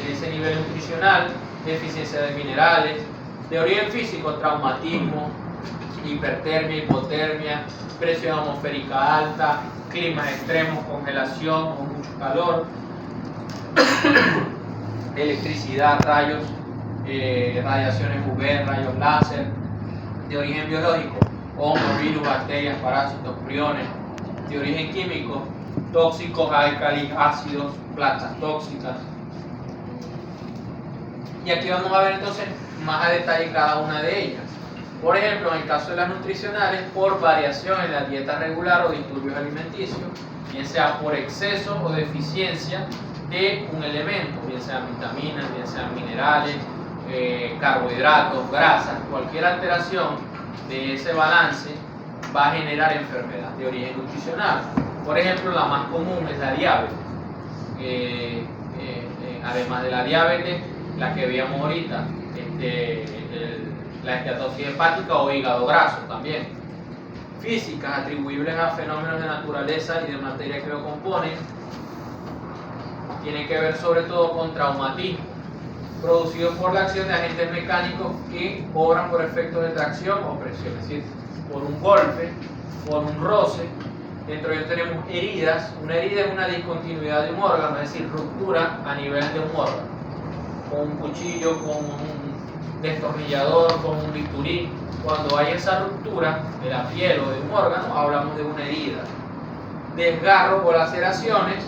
ese nivel nutricional, deficiencia de minerales, de origen físico, traumatismo, hipertermia, hipotermia, presión atmosférica alta, climas extremos, congelación o mucho calor, electricidad, rayos, radiaciones UV, rayos láser. De origen biológico, hongos, virus, bacterias, parásitos, priones. De origen químico, tóxicos, álcalis, ácidos, plantas tóxicas. Y aquí vamos a ver entonces más a detalle cada una de ellas. Por ejemplo, en el caso de las nutricionales, por variación en la dieta regular o disturbios alimenticios, bien sea por exceso o deficiencia de un elemento, bien sean vitaminas, bien sean minerales, carbohidratos, grasas, cualquier alteración de ese balance va a generar enfermedad de origen nutricional. Por ejemplo, la más común es la diabetes. Además de la diabetes, la que veíamos ahorita, la esteatosis hepática o hígado graso también. Físicas atribuibles a fenómenos de naturaleza y de materia que lo componen, tienen que ver sobre todo con traumatismo, producidos por la acción de agentes mecánicos que obran por efectos de tracción o presión, es decir, por un golpe, por un roce. Dentro de ellos tenemos heridas. Una herida es una discontinuidad de un órgano, es decir, ruptura a nivel de un órgano, con un cuchillo, con un destornillador, con un bisturí. Cuando hay esa ruptura de la piel o de un órgano, hablamos de una herida. Desgarro o laceraciones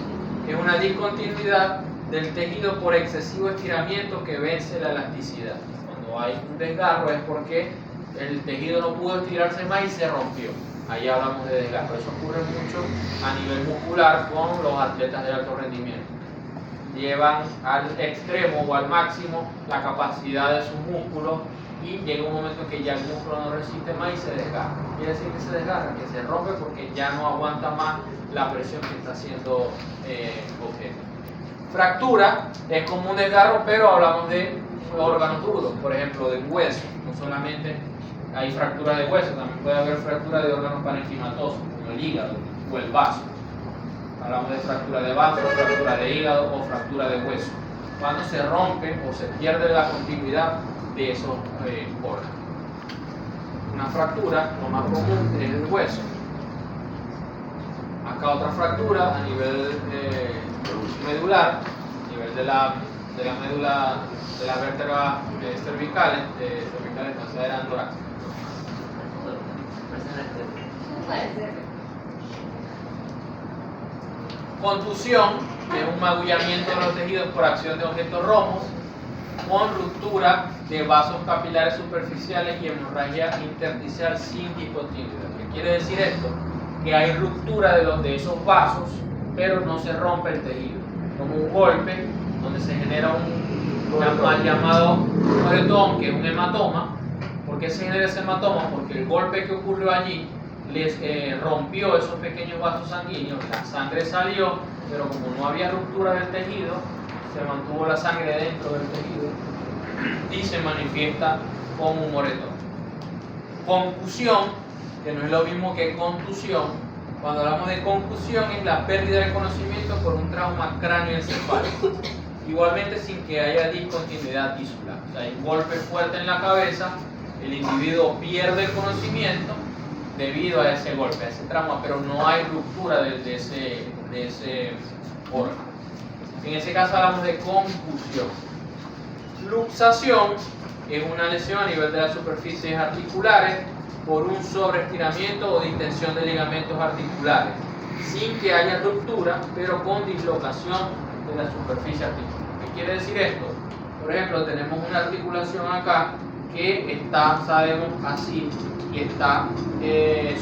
es una discontinuidad del tejido por excesivo estiramiento que vence la elasticidad. Cuando hay un desgarro es porque el tejido no pudo estirarse más y se rompió. Ahí hablamos de desgarro. Eso ocurre mucho a nivel muscular con los atletas de alto rendimiento. Llevan al extremo o al máximo la capacidad de sus músculos y llega un momento en que ya el músculo no resiste más y se desgarra. Quiere decir que se desgarra, que se rompe porque ya no aguanta más la presión que está haciendo objeto. Fractura es como un desgarro, pero hablamos de órganos duros, por ejemplo, de hueso. No solamente hay fractura de hueso, también puede haber fractura de órganos parenquimatosos, como el hígado o el vaso. Hablamos de fractura de vaso, fractura de hígado o fractura de hueso. Cuando se rompe o se pierde la continuidad de esos órganos. Una fractura, lo más común, es el hueso. Acá otra fractura a nivel medular, a nivel de la médula, de las vértebras cervicales, traseras torácicas. Contusión que es un magullamiento de los tejidos por acción de objetos romos, con ruptura de vasos capilares superficiales y hemorragia intersticial sin discontinuidad. ¿Qué quiere decir esto? Que hay ruptura de esos vasos, pero no se rompe el tejido. Como un golpe donde se genera un mal llamado moretón, que es un hematoma. ¿Por qué se genera ese hematoma? Porque el golpe que ocurrió allí les rompió esos pequeños vasos sanguíneos, la sangre salió, pero como no había ruptura del tejido, se mantuvo la sangre dentro del tejido y se manifiesta como un moretón. Concusión, que no es lo mismo que contusión. Cuando hablamos de concusión es la pérdida de conocimiento por un trauma cráneoencefálico, igualmente sin que haya discontinuidad tisular. O sea, hay un golpe fuerte en la cabeza, el individuo pierde el conocimiento debido a ese golpe, a ese trauma, pero no hay ruptura de ese órgano. En ese caso hablamos de concusión. Luxación es una lesión a nivel de las superficies articulares por un sobreestiramiento o distensión de ligamentos articulares, sin que haya ruptura, pero con dislocación de la superficie articular. ¿Qué quiere decir esto? Por ejemplo, tenemos una articulación acá que está, sabemos, así y está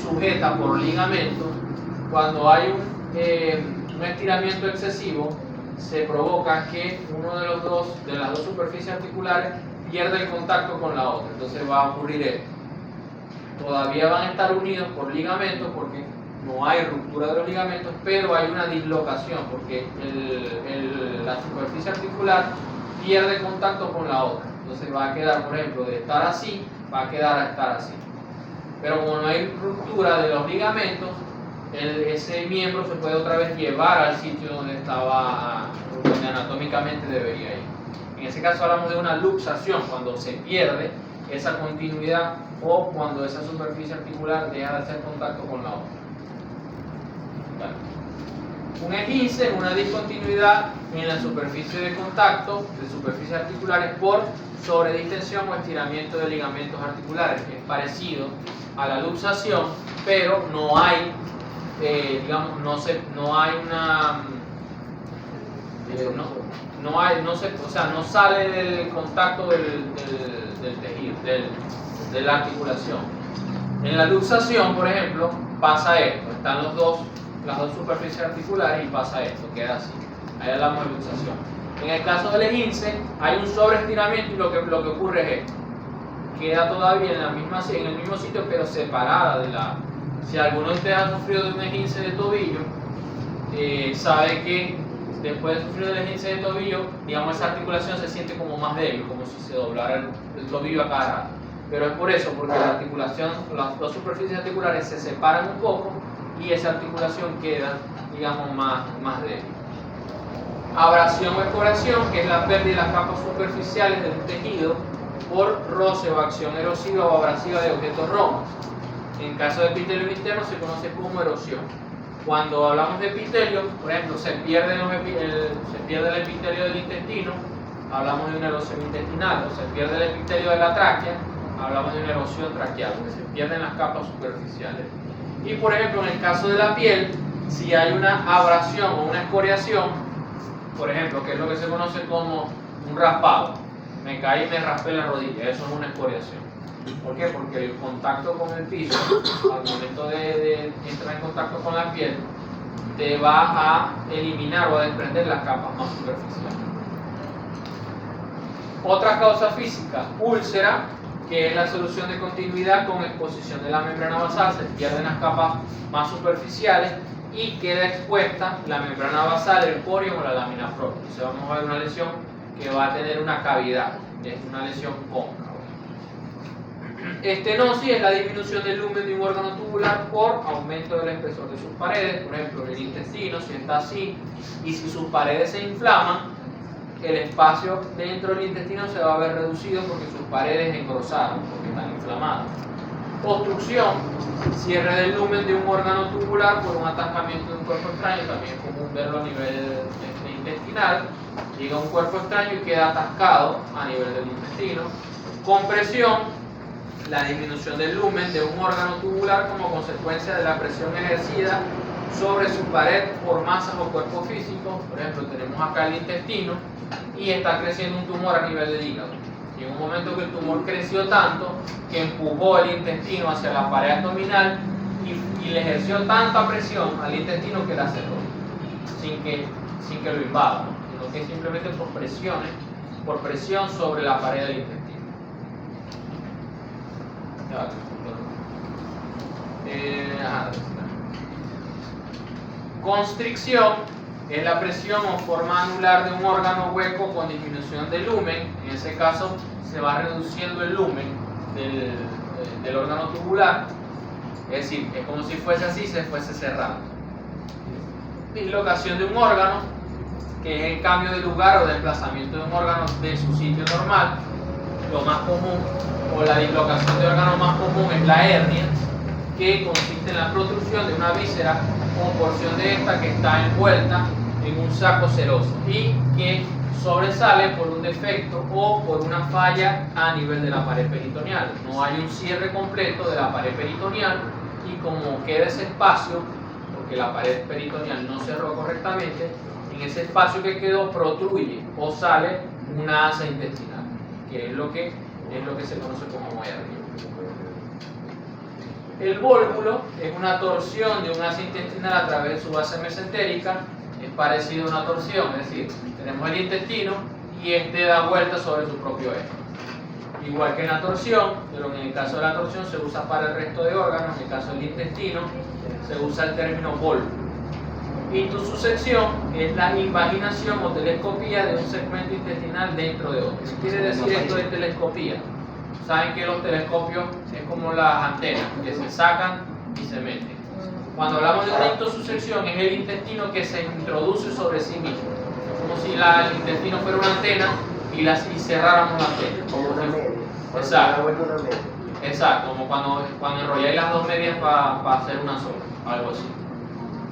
sujeta por ligamentos. Cuando hay un estiramiento excesivo, se provoca que uno de las dos superficies articulares pierda el contacto con la otra. Entonces va a ocurrir esto. Todavía van a estar unidos por ligamentos porque no hay ruptura de los ligamentos, pero hay una dislocación porque la superficie articular pierde contacto con la otra. Entonces va a quedar, por ejemplo, de estar así, va a quedar a estar así. Pero como no hay ruptura de los ligamentos, ese miembro se puede otra vez llevar al sitio donde anatómicamente debería ir. En ese caso hablamos de una luxación, cuando se pierde esa continuidad o cuando esa superficie articular deja de hacer contacto con la otra. Vale. Un esguince es una discontinuidad en la superficie de contacto de superficies articulares por sobredistensión o estiramiento de ligamentos articulares, que es parecido a la luxación, pero no hay, no sale del contacto del tejido, de la articulación. En la luxación, por ejemplo, pasa esto, están las dos superficies articulares y pasa esto, queda así. Ahí hablamos de luxación. En el caso del esguince, hay un sobreestiramiento y lo que ocurre es esto. Queda todavía en el mismo sitio, pero separada de la... Si alguno de ustedes ha sufrido de un esguince de tobillo, sabe que después de sufrir el esguince de tobillo, digamos, esa articulación se siente como más débil, como si se doblara el tobillo a cada rato. Pero es por eso, porque la articulación, las dos superficies articulares se separan un poco y esa articulación queda, digamos, más débil. Abrasión o escoración, que es la pérdida de las capas superficiales del tejido por roce o acción erosiva o abrasiva de objetos romos. En caso de epitelio interno se conoce como erosión. Cuando hablamos de epitelio, por ejemplo, se pierde el epitelio del intestino, hablamos de una erosión intestinal, o se pierde el epitelio de la tráquea, hablamos de una erosión traqueal, porque se pierden las capas superficiales. Y por ejemplo, en el caso de la piel, si hay una abrasión o una escoriación, por ejemplo, que es lo que se conoce como un raspado, me caí y me raspé la rodilla, eso es una escoriación. ¿Por qué? Porque el contacto con el piso, al momento de entrar en contacto con la piel, te va a eliminar o a desprender las capas más superficiales. Otra causa física, úlcera, que es la solución de continuidad con exposición de la membrana basal, se pierden las capas más superficiales y queda expuesta la membrana basal, el porium o la lámina propia. Entonces vamos a ver una lesión que va a tener una cavidad, es una lesión cóncava. Estenosis es la disminución del lumen de un órgano tubular por aumento del espesor de sus paredes, por ejemplo el intestino, si está así, y si sus paredes se inflaman, el espacio dentro del intestino se va a ver reducido porque sus paredes engrosaron, porque están inflamadas. Obstrucción, cierre del lumen de un órgano tubular por un atascamiento de un cuerpo extraño, también es común verlo a nivel intestinal. Llega un cuerpo extraño y queda atascado a nivel del intestino. Compresión, la disminución del lumen de un órgano tubular como consecuencia de la presión ejercida sobre su pared por masas o cuerpos físicos. Por ejemplo, tenemos acá el intestino y está creciendo un tumor a nivel del hígado. Y en un momento que el tumor creció tanto que empujó el intestino hacia la pared abdominal y le ejerció tanta presión al intestino que la cerró, sin que lo invada, ¿no? Sino que simplemente por presión sobre la pared del intestino. Constricción es la presión o forma anular de un órgano hueco con disminución de lumen. En ese caso se va reduciendo el lumen del órgano tubular, es decir, es como si fuese así, se fuese cerrando. Dislocación de un órgano, que es el cambio de lugar o desplazamiento de un órgano de su sitio normal. Lo más común, o la dislocación de órgano más común, es la hernia, que consiste en la protrusión de una víscera o porción de esta que está envuelta en un saco seroso y que sobresale por un defecto o por una falla a nivel de la pared peritoneal. No hay un cierre completo de la pared peritoneal y como queda ese espacio, porque la pared peritoneal no cerró correctamente, en ese espacio que quedó protruye o sale una asa intestinal, que es lo que se conoce como hernia. El vólvulo es una torsión de un asa intestinal a través de su base mesentérica. Es parecido a una torsión, es decir, tenemos el intestino y este da vuelta sobre su propio eje. Igual que en la torsión, pero en el caso de la torsión se usa para el resto de órganos, en el caso del intestino se usa el término vólvulo. Intussusección es la invaginación o telescopía de un segmento intestinal dentro de otro. ¿Qué quiere decir esto de telescopía? Saben que los telescopios es como las antenas que se sacan y se meten. Cuando hablamos de una intussusección es el intestino que se introduce sobre sí mismo, como si el intestino fuera una antena y cerráramos la antena. Como una media. Exacto. Exacto, como cuando enrolláis las dos medias para hacer una sola, algo así.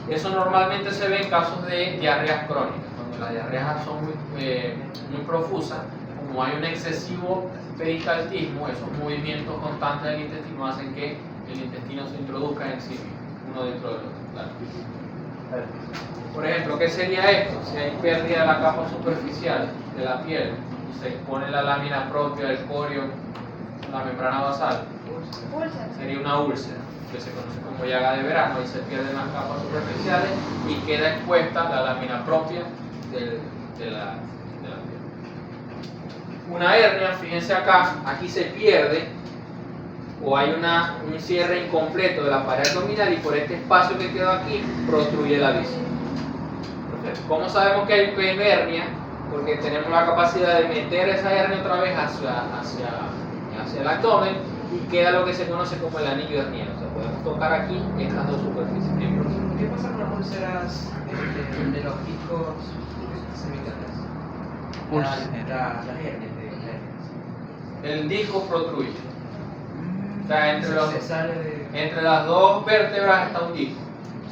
Eso normalmente se ve en casos de diarreas crónicas, cuando las diarreas son muy profusas, como hay un excesivo peristaltismo, esos movimientos constantes del intestino hacen que el intestino se introduzca en sí mismo, uno dentro del otro. Claro. Por ejemplo, ¿qué sería esto? Si hay pérdida de la capa superficial de la piel y se expone la lámina propia del corio, la membrana basal, sería una úlcera, que se conoce como llaga de verano, y se pierden las capas superficiales y queda expuesta la lámina propia de la piel. Una hernia, fíjense acá, aquí se pierde o hay un cierre incompleto de la pared abdominal y por este espacio que quedó aquí protruye la víscera. ¿Cómo sabemos que hay hernia? Porque tenemos la capacidad de meter esa hernia otra vez hacia el abdomen y queda lo que se conoce como el anillo herniano. O sea, podemos tocar aquí estas dos superficies. ¿Qué pasa con las úlceras de los discos cervicales? Las hernias. El disco protruye. O sea, Se sale entre las dos vértebras está un disco.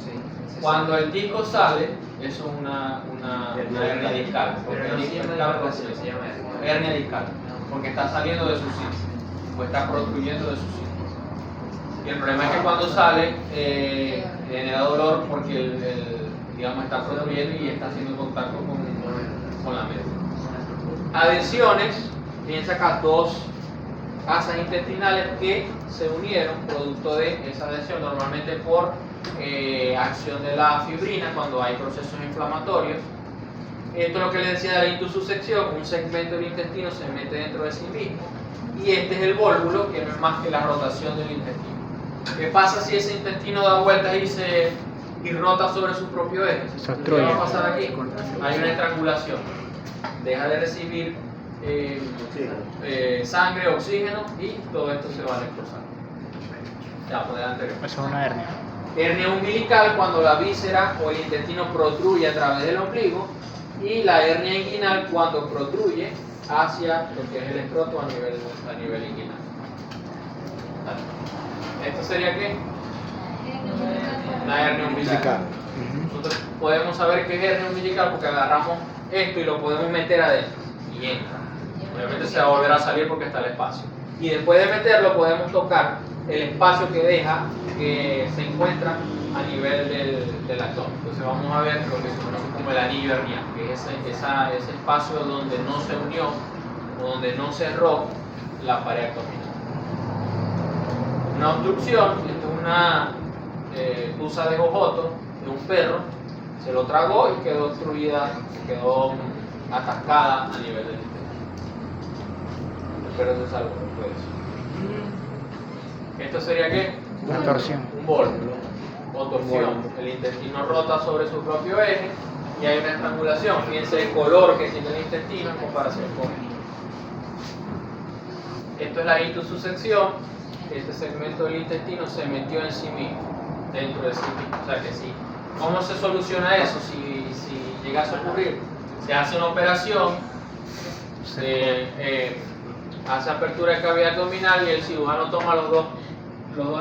Sí. Cuando el disco sale, eso es una hernia discal. Porque el disco se llama hernia discal. Porque está saliendo de su sitio. O está protruyiendo de su sitio. Y el problema es que cuando sale, genera dolor porque digamos, está protruyendo y está haciendo contacto con la médula. Adhesiones, piensa acá dos asas intestinales que se unieron producto de esa adhesión, normalmente por acción de la fibrina cuando hay procesos inflamatorios. Esto es lo que les decía de la intussusección, un segmento del intestino se mete dentro de sí mismo y este es el vólvulo, que no es más que la rotación del intestino. ¿Qué pasa si ese intestino da vueltas y rota sobre su propio eje? ¿Qué va a pasar aquí? Hay una estrangulación, deja de recibir sangre, oxígeno y todo esto se va a desplazar. Ya, por delante. Eso es una hernia. Hernia umbilical cuando la víscera o el intestino protruye a través del ombligo y la hernia inguinal cuando protruye hacia lo que es el escroto a nivel inguinal. ¿Esto sería qué? La hernia umbilical. Nosotros podemos saber qué es hernia umbilical porque agarramos esto y lo podemos meter adentro y entra. Obviamente se va a volver a salir porque está el espacio. Y después de meterlo podemos tocar el espacio que deja, que se encuentra a nivel del abdomen. Entonces vamos a ver lo que se conoce como el anillo herniano, que es ese espacio donde no se unió o donde no cerró la pared abdominal. Una obstrucción, esto es una tusa de jojoto de un perro, se lo tragó y quedó obstruida, quedó atascada a nivel del intestino. El perro se salvó después de eso. ¿Esto sería qué? Una torsión. Un vólvulo o torsión. El intestino rota sobre su propio eje y hay una estrangulación. Fíjense el color que tiene el intestino en comparación con él. Esto es la intussusección. Este segmento del intestino se metió en sí mismo, dentro de sí mismo. O sea que sí. ¿Cómo se soluciona eso si llegase a ocurrir? Se hace una operación, se hace apertura de cavidad abdominal y el cirujano toma los dos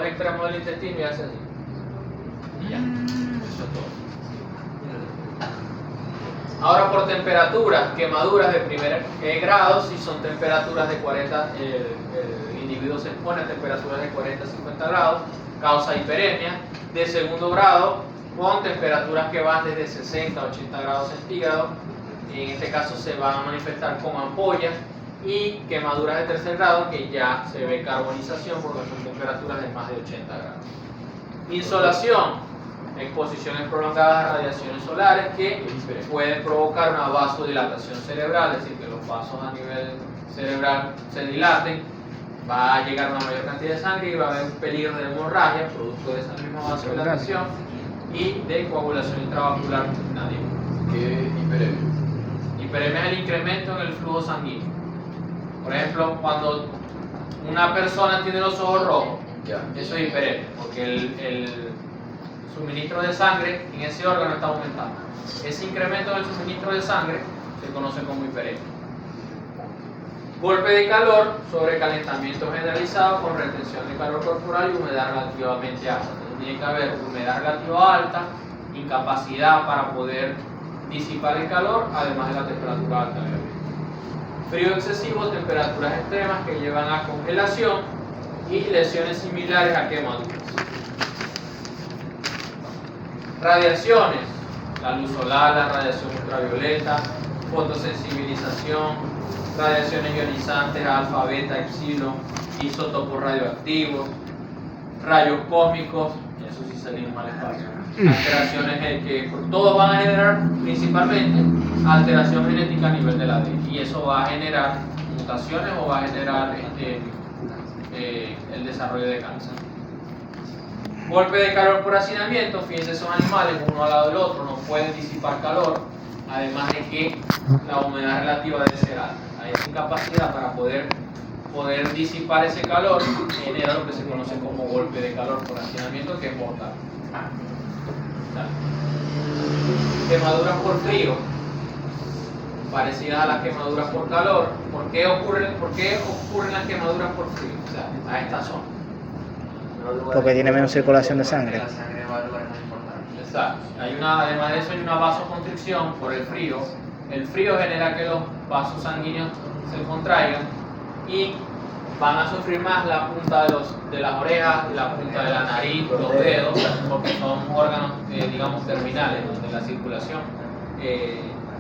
extremos del intestino y hace así. Y ya. Eso es todo. Ahora por temperaturas, quemaduras de primer grado, si son temperaturas de 40, el individuo se expone a temperaturas de 40 a 50 grados, causa hiperemia. De segundo grado, con temperaturas que van desde 60 a 80 grados centígrados, en este caso se van a manifestar con ampollas, y quemaduras de tercer grado, que ya se ve carbonización porque son temperaturas de más de 80 grados. Insolación. Exposiciones prolongadas a radiaciones solares que pueden provocar una vasodilatación cerebral, es decir, que los vasos a nivel cerebral se dilaten, va a llegar una mayor cantidad de sangre y va a haber un peligro de hemorragia producto de esa misma vasodilatación y de coagulación intravascular nadie. ¿Qué es hiperemia? Hiperemia es el incremento en el flujo sanguíneo. Por ejemplo, cuando una persona tiene los ojos rojos, eso es hiperemia, porque el suministro de sangre en ese órgano está aumentando. Ese incremento en el suministro de sangre se conoce como hiperemia. Golpe de calor, sobrecalentamiento generalizado con retención de calor corporal y humedad relativamente alta. Entonces tiene que haber humedad relativa alta, incapacidad para poder disipar el calor, además de la temperatura alta. Frío excesivo, temperaturas extremas que llevan a congelación y lesiones similares a quemaduras. Radiaciones, la luz solar, la radiación ultravioleta, fotosensibilización, radiaciones ionizantes, alfa, beta, epsilon, isótopos radioactivos, rayos cósmicos, eso sí salimos al espacio. Alteraciones que todos van a generar principalmente alteración genética a nivel del ADN, y eso va a generar mutaciones o va a generar el desarrollo de cáncer. Golpe de calor por hacinamiento, fíjense, esos animales uno al lado del otro no pueden disipar calor, además de que la humedad relativa debe ser alta. Hay esa incapacidad para poder disipar ese calor, genera lo que se conoce como golpe de calor por hacinamiento, que es mortal. Quemaduras por frío, parecidas a las quemaduras por calor. ¿Por qué ocurren las quemaduras por frío? O sea, a esta zona. Porque tiene menos circulación de sangre. La sangre va a lugares más importantes. Exacto. Además de eso hay una vasoconstricción por el frío. El frío genera que los vasos sanguíneos se contraigan y van a sufrir más la punta de las orejas, la punta de la nariz, los dedos, porque son órganos, digamos, terminales, donde la circulación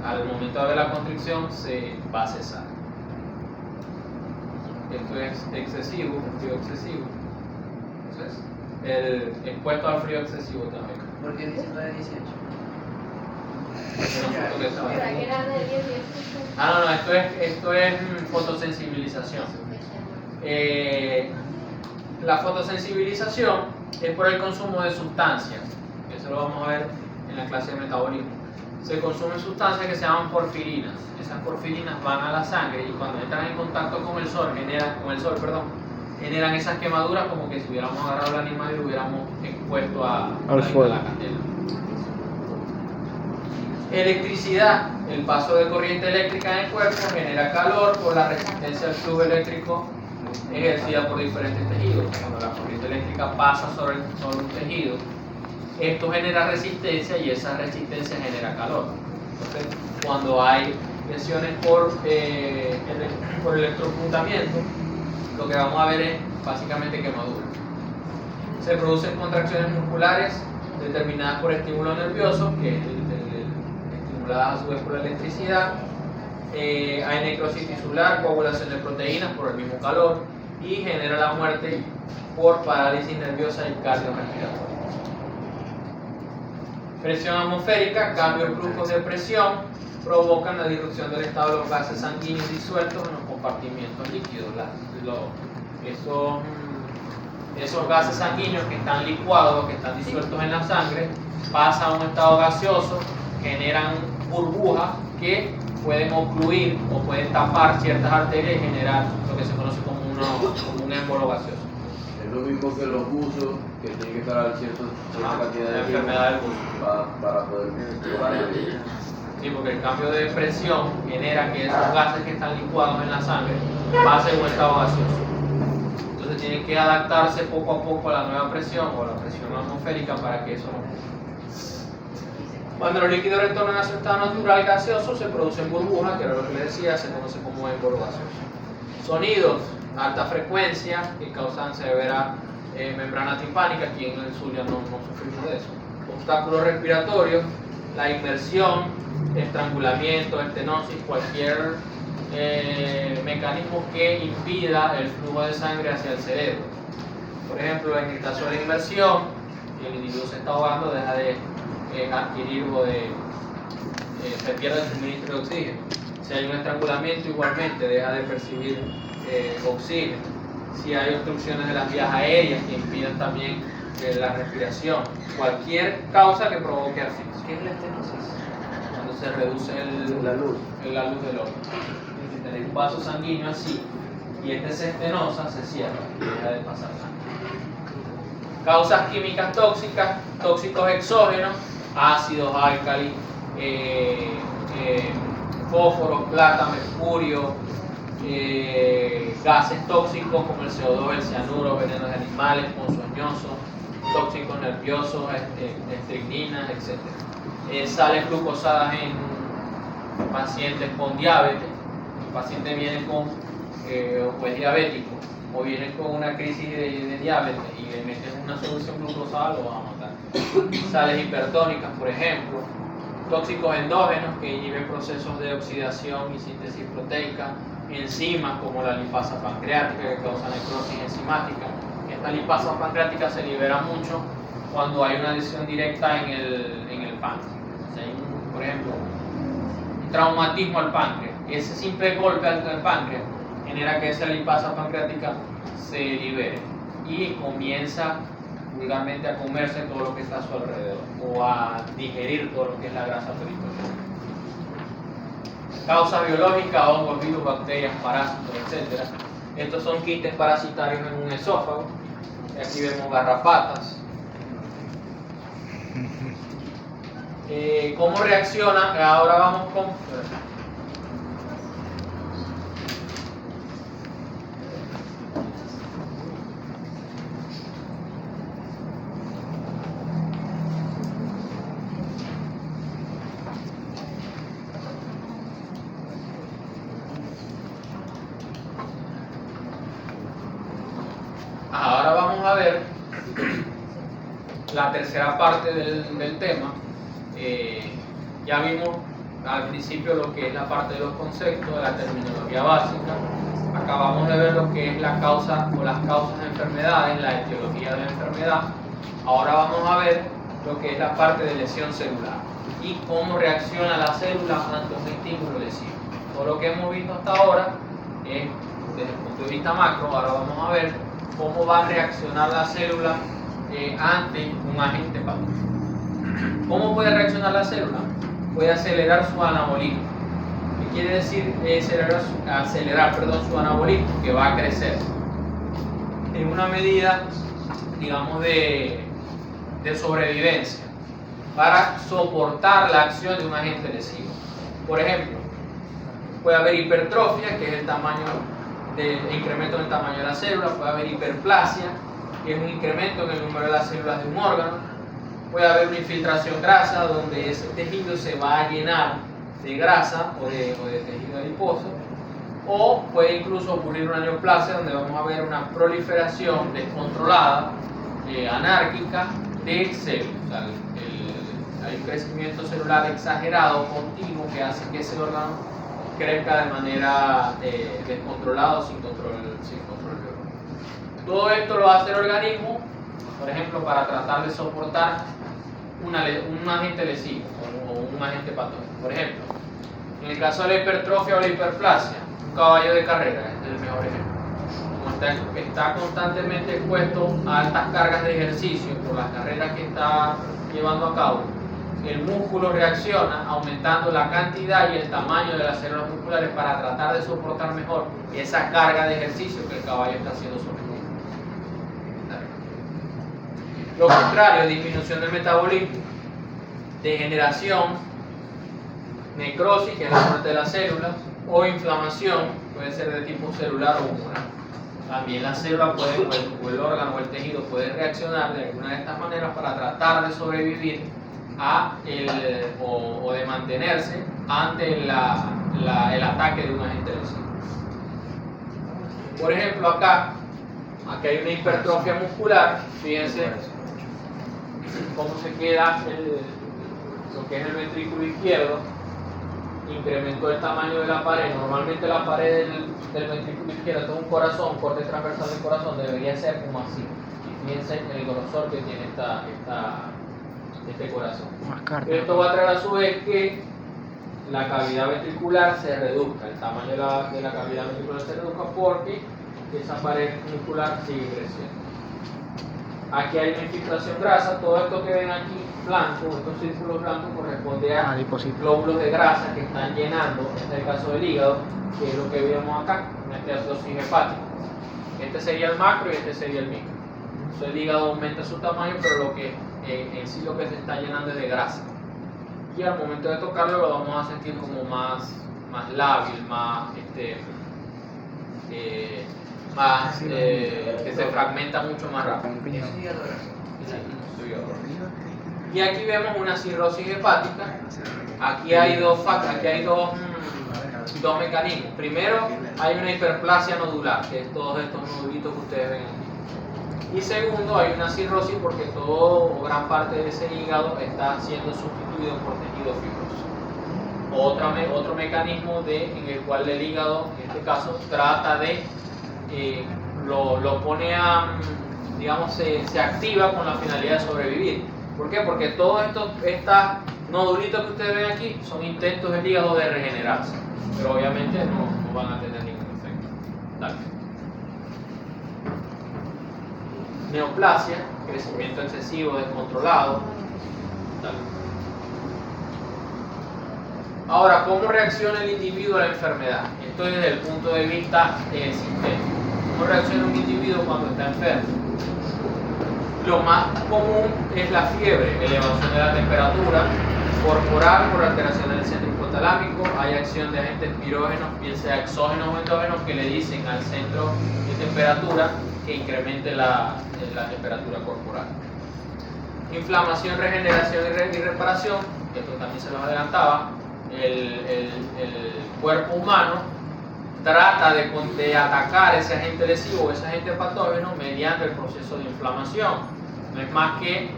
al momento de haber la constricción se va a cesar. Esto es excesivo, el frío excesivo. Entonces, el expuesto al frío excesivo también. ¿Por qué 19 18? Una foto que estaba ahí. ¿Será que era de 10 y No, esto es fotosensibilización. La fotosensibilización es por el consumo de sustancias, eso lo vamos a ver en la clase de metabolismo. Se consumen sustancias que se llaman porfirinas. Esas porfirinas van a la sangre y cuando entran en contacto con el sol, generan esas quemaduras como que si hubiéramos agarrado el animal y lo hubiéramos expuesto al fuego. la candela. Electricidad. El paso de corriente eléctrica en el cuerpo genera calor por la resistencia al flujo eléctrico ejercida por diferentes tejidos. Cuando la corriente eléctrica pasa sobre un tejido, esto genera resistencia y esa resistencia genera calor. Entonces, cuando hay lesiones por electrocutamiento, lo que vamos a ver es básicamente quemaduras. Se producen contracciones musculares determinadas por estímulos nerviosos, que es estimuladas a su vez por la electricidad. Hay necrosis tisular, coagulación de proteínas por el mismo calor, y genera la muerte por parálisis nerviosa y cardiorrespiratoria. Presión atmosférica, cambios bruscos de presión provocan la disrupción del estado de los gases sanguíneos disueltos en los compartimientos líquidos. Esos gases sanguíneos que están licuados, que están disueltos en la sangre, pasan a un estado gaseoso, generan burbujas que pueden ocluir o pueden tapar ciertas arterias y generar lo que se conoce como un émbolo gaseoso. Es lo mismo que los buzos, que tienen que estar a cierta cantidad de enfermedad del buzo. para poder curar. Sí, porque el cambio de presión genera que esos gases que están licuados en la sangre pasen a un estado gaseoso. Entonces tienen que adaptarse poco a poco a la nueva presión o a la presión atmosférica para que eso no ocurra. Cuando los líquidos retornan a su estado natural gaseoso, se producen burbujas, que era lo que les decía, se conoce como émbolo gaseoso. Sonidos, alta frecuencia, que causan severa membrana timpánica, aquí en el Zulia no sufrimos de eso. Obstáculos respiratorios, la inmersión, estrangulamiento, estenosis, cualquier mecanismo que impida el flujo de sangre hacia el cerebro. Por ejemplo, en el caso de la inmersión, si el individuo se está ahogando, deja de adquirir se pierde el suministro de oxígeno. Si hay un estrangulamiento, igualmente deja de percibir oxígeno. Si hay obstrucciones de las vías aéreas que impidan también la respiración. Cualquier causa que provoque asfixia. ¿Qué es la estenosis? Cuando se reduce la luz del ojo. Si tenéis un vaso sanguíneo así y este se estenosa, se cierra y deja de pasar sangre. Causas químicas tóxicas, tóxicos exógenos, ácidos, álcalis, fósforo, plata, mercurio, gases tóxicos como el CO2, el cianuro, venenos de animales, ponzoñosos, tóxicos nerviosos, estricninas, etc. Sales glucosadas en pacientes con diabetes. El paciente viene con pues diabético o viene con una crisis de diabetes y le metes una solución glucosada, lo va a matar. Sales hipertónicas, por ejemplo. Tóxicos endógenos que inhiben procesos de oxidación y síntesis proteica. Enzimas como la lipasa pancreática que causa necrosis enzimática. Esta lipasa pancreática se libera mucho cuando hay una lesión directa en el páncreas. O sea, hay por ejemplo, un traumatismo al páncreas. Ese simple golpe al páncreas genera que esa lipasa pancreática se libere y comienza vulgarmente a comerse todo lo que está a su alrededor o a digerir todo lo que es la grasa peritoneal. Causas biológicas, hongos, virus, bacterias, parásitos, etc. Estos son quistes parasitarios en un esófago. Aquí vemos garrapatas. ¿Cómo reacciona? Ahora vamos con... Ahora vamos a ver la tercera parte del tema. Ya vimos al principio lo que es la parte de los conceptos, de la terminología básica. Acabamos de ver lo que es la causa o las causas de enfermedades, la etiología de la enfermedad. Ahora vamos a ver lo que es la parte de lesión celular y cómo reacciona la célula ante un estímulo lesivo. Todo lo que hemos visto hasta ahora es desde el punto de vista macro. Ahora vamos a ver cómo va a reaccionar la célula ante un agente patógeno. ¿Cómo puede reaccionar la célula? Puede acelerar su anabolismo. ¿Qué quiere decir acelerar su anabolismo? Que va a crecer. En una medida, digamos, de sobrevivencia para soportar la acción de un agente lesivo. Por ejemplo, puede haber hipertrofia, que es el incremento en el tamaño de la célula. Puede haber hiperplasia, que es un incremento en el número de las células de un órgano. Puede haber una infiltración grasa, donde ese tejido se va a llenar de grasa o de tejido adiposo. O puede incluso ocurrir una neoplasia, donde vamos a ver una proliferación descontrolada, anárquica, de células. O sea, hay un crecimiento celular exagerado, continuo, que hace que ese órgano crezca de manera descontrolada, sin control. Todo esto lo hace el organismo, por ejemplo, para tratar de soportar un agente lesivo o un agente patógeno. Por ejemplo, en el caso de la hipertrofia o la hiperplasia, un caballo de carrera es el mejor ejemplo. Como está constantemente expuesto a altas cargas de ejercicio por las carreras que está llevando a cabo, el músculo reacciona aumentando la cantidad y el tamaño de las células musculares para tratar de soportar mejor esa carga de ejercicio que el caballo está haciendo sobre él. Lo contrario, disminución del metabolismo, degeneración, necrosis, que es la muerte de las células, o inflamación, puede ser de tipo celular o humoral. También la célula puede, o el órgano o el tejido puede reaccionar de alguna de estas maneras para tratar de sobrevivir o de mantenerse ante el ataque de un agente lesivo. Por ejemplo, aquí hay una hipertrofia muscular. Fíjense cómo se queda lo que es el ventrículo izquierdo. Incrementó el tamaño de la pared. Normalmente la pared del ventrículo izquierdo, todo un corazón, corte transversal del corazón, debería ser como así. Y fíjense el grosor que tiene este corazón. Esto va a traer a su vez que la cavidad ventricular se reduzca, el tamaño de la cavidad ventricular se reduzca porque esa pared muscular sigue creciendo. Aquí hay una infiltración grasa. Todo esto que ven aquí blanco, estos círculos blancos, corresponde a glóbulos de grasa que están llenando, este es el caso del hígado, que es lo que vemos acá, una esteatosis hepática. Este sería el macro y este sería el micro. Entonces el hígado aumenta su tamaño, pero en sí lo que se está llenando es de grasa. Y al momento de tocarlo lo vamos a sentir como más lábil, que se fragmenta mucho más rápido. Y aquí vemos una cirrosis hepática. Aquí hay dos mecanismos. Primero, hay una hiperplasia nodular, que es todos estos nodulitos que ustedes ven aquí. Y segundo, hay una cirrosis porque todo o gran parte de ese hígado está siendo sustituido por tejido fibroso. Otro mecanismo en el cual el hígado, en este caso, trata de lo pone digamos, se activa con la finalidad de sobrevivir. ¿Por qué? Porque todos estos nodulitos que ustedes ven aquí son intentos del hígado de regenerarse, pero obviamente no van a tener ningún efecto. Dale. Neoplasia, crecimiento excesivo, descontrolado. Dale. Ahora, ¿cómo reacciona el individuo a la enfermedad? Esto es desde el punto de vista sistémico. ¿Cómo reacciona un individuo cuando está enfermo? Lo más común es la fiebre, elevación de la temperatura corporal por alteración del centro hipotalámico. Hay acción de agentes pirógenos, bien sea exógenos o endógenos, que le dicen al centro de temperatura que incremente la temperatura corporal. Inflamación, regeneración y reparación, esto también se los adelantaba. El cuerpo humano trata de atacar ese agente lesivo o ese agente patógeno mediante el proceso de inflamación. No es más que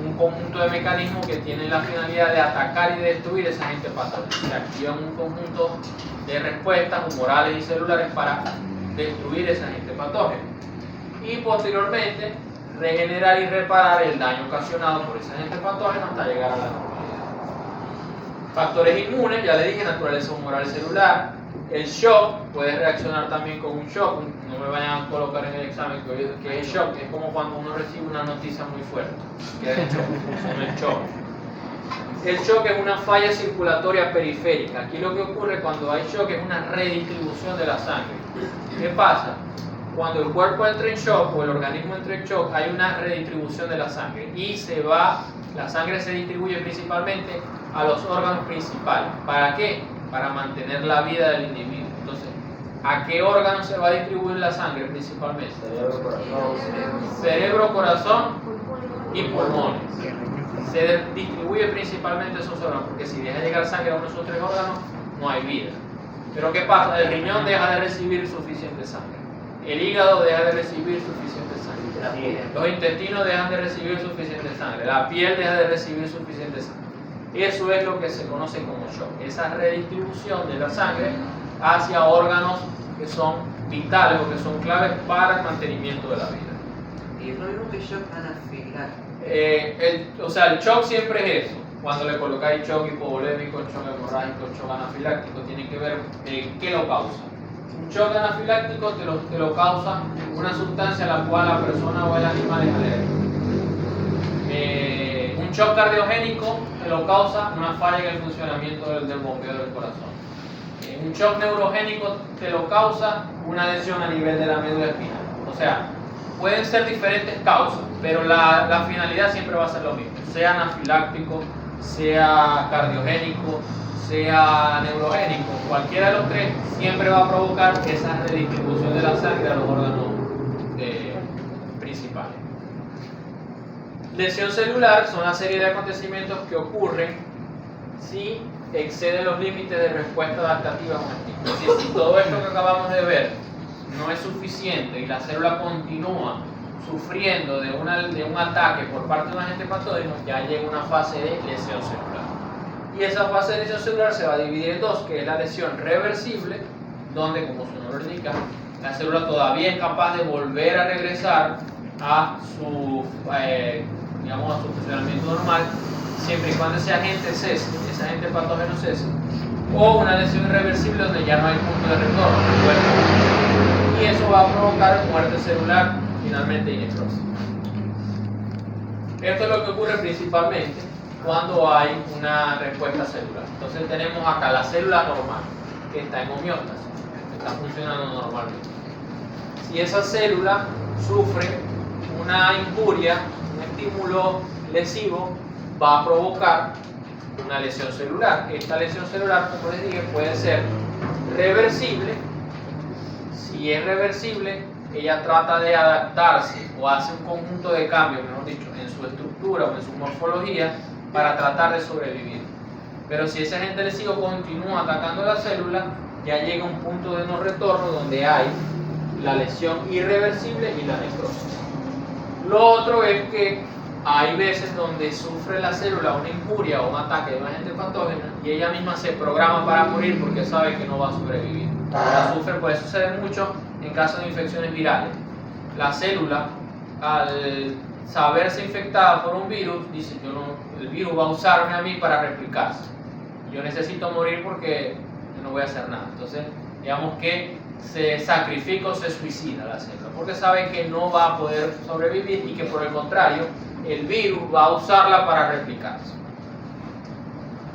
un conjunto de mecanismos que tienen la finalidad de atacar y destruir ese agente patógeno. Se activan un conjunto de respuestas humorales y celulares para destruir ese agente patógeno. Y posteriormente regenerar y reparar el daño ocasionado por ese agente patógeno hasta llegar a la normalidad. Factores inmunes, ya le dije, naturaleza humoral celular. El shock puede reaccionar también con un shock. No me vayan a colocar en el examen que es shock. Es como cuando uno recibe una noticia muy fuerte. Que es el shock. El shock es una falla circulatoria periférica. Aquí lo que ocurre cuando hay shock es una redistribución de la sangre. ¿Qué pasa? Cuando el cuerpo entra en shock o el organismo entra en shock, hay una redistribución de la sangre y la sangre se distribuye principalmente a los órganos principales. ¿Para qué? Para mantener la vida del individuo. Entonces, ¿a qué órgano se va a distribuir la sangre principalmente? Cerebro, corazón y pulmones. Se distribuye principalmente esos órganos, porque si deja llegar sangre a uno de esos tres órganos, no hay vida. Pero ¿qué pasa? El riñón deja de recibir suficiente sangre. el hígado deja de recibir suficiente sangre, los intestinos dejan de recibir suficiente sangre, la piel deja de recibir suficiente sangre. Eso es lo que se conoce como shock, esa redistribución de la sangre hacia órganos que son vitales o que son claves para el mantenimiento de la vida. Y es lo mismo que shock anafiláctico. El shock siempre es eso. Cuando le colocáis shock hipovolémico, shock hemorrágico, shock anafiláctico, tiene que ver qué lo causa. Un shock anafiláctico te lo causa una sustancia a la cual la persona o el animal es alérgico. Un shock cardiogénico te lo causa una falla en el funcionamiento del bombeo del corazón. Un shock neurogénico te lo causa una lesión a nivel de la médula espinal. O sea, pueden ser diferentes causas, pero la finalidad siempre va a ser lo mismo, sea anafiláctico, sea cardiogénico, sea neurogénico, cualquiera de los tres siempre va a provocar esa redistribución de la sangre a los órganos principales. Lesión celular son una serie de acontecimientos que ocurren si exceden los límites de respuesta adaptativa a un estímulo. Es decir, si todo esto que acabamos de ver no es suficiente y la célula continúa sufriendo de un ataque por parte de un agente patógeno, ya llega una fase de lesión celular. Y esa fase de lesión celular se va a dividir en dos, que es la lesión reversible, donde, como su nombre indica, la célula todavía es capaz de volver a regresar a su funcionamiento normal, siempre y cuando ese agente cese, ese agente patógeno cese, o una lesión irreversible donde ya no hay punto de retorno, y eso va a provocar muerte celular, finalmente y necrosis. Esto es lo que ocurre principalmente cuando hay una respuesta celular. Entonces tenemos acá la célula normal, que está en homeostasis, que está funcionando normalmente. Si esa célula sufre una injuria, un estímulo lesivo, va a provocar una lesión celular. Esta lesión celular, como les dije, puede ser reversible. Si es reversible, ella trata de adaptarse o hace un conjunto de cambios, mejor dicho, en su estructura o en su morfología para tratar de sobrevivir. Pero si ese agente lesivo continúa atacando la célula, ya llega un punto de no retorno donde hay la lesión irreversible y la necrosis. Lo otro es que hay veces donde sufre la célula una injuria o un ataque de un agente patógeno y ella misma se programa para morir porque sabe que no va a sobrevivir. La sufre, puede suceder mucho en casos de infecciones virales. La célula, al saberse infectada por un virus, dice: el virus va a usarme a mí para replicarse. Yo necesito morir porque yo no voy a hacer nada. Entonces, digamos que se sacrifica o se suicida la célula porque sabe que no va a poder sobrevivir y que, por el contrario, el virus va a usarla para replicarse.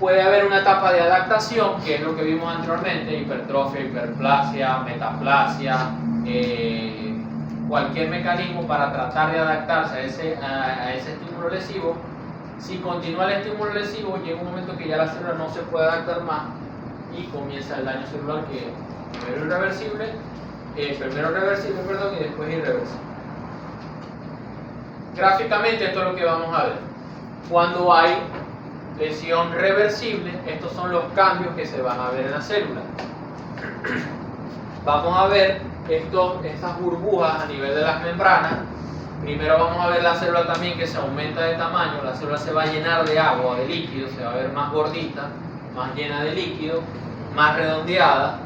Puede haber una etapa de adaptación, que es lo que vimos anteriormente: hipertrofia, hiperplasia, metaplasia, cualquier mecanismo para tratar de adaptarse a ese estímulo lesivo. Si continúa el estímulo lesivo, llega un momento que ya la célula no se puede adaptar más y comienza el daño celular, que primero reversible y después irreversible. Gráficamente esto es lo que vamos a ver. Cuando hay lesión reversible, estos son los cambios que se van a ver en la célula. Vamos a ver estas burbujas a nivel de las membranas. Primero vamos a ver la célula también, que se aumenta de tamaño. La célula se va a llenar de agua, de líquido, se va a ver más gordita, más llena de líquido, más redondeada,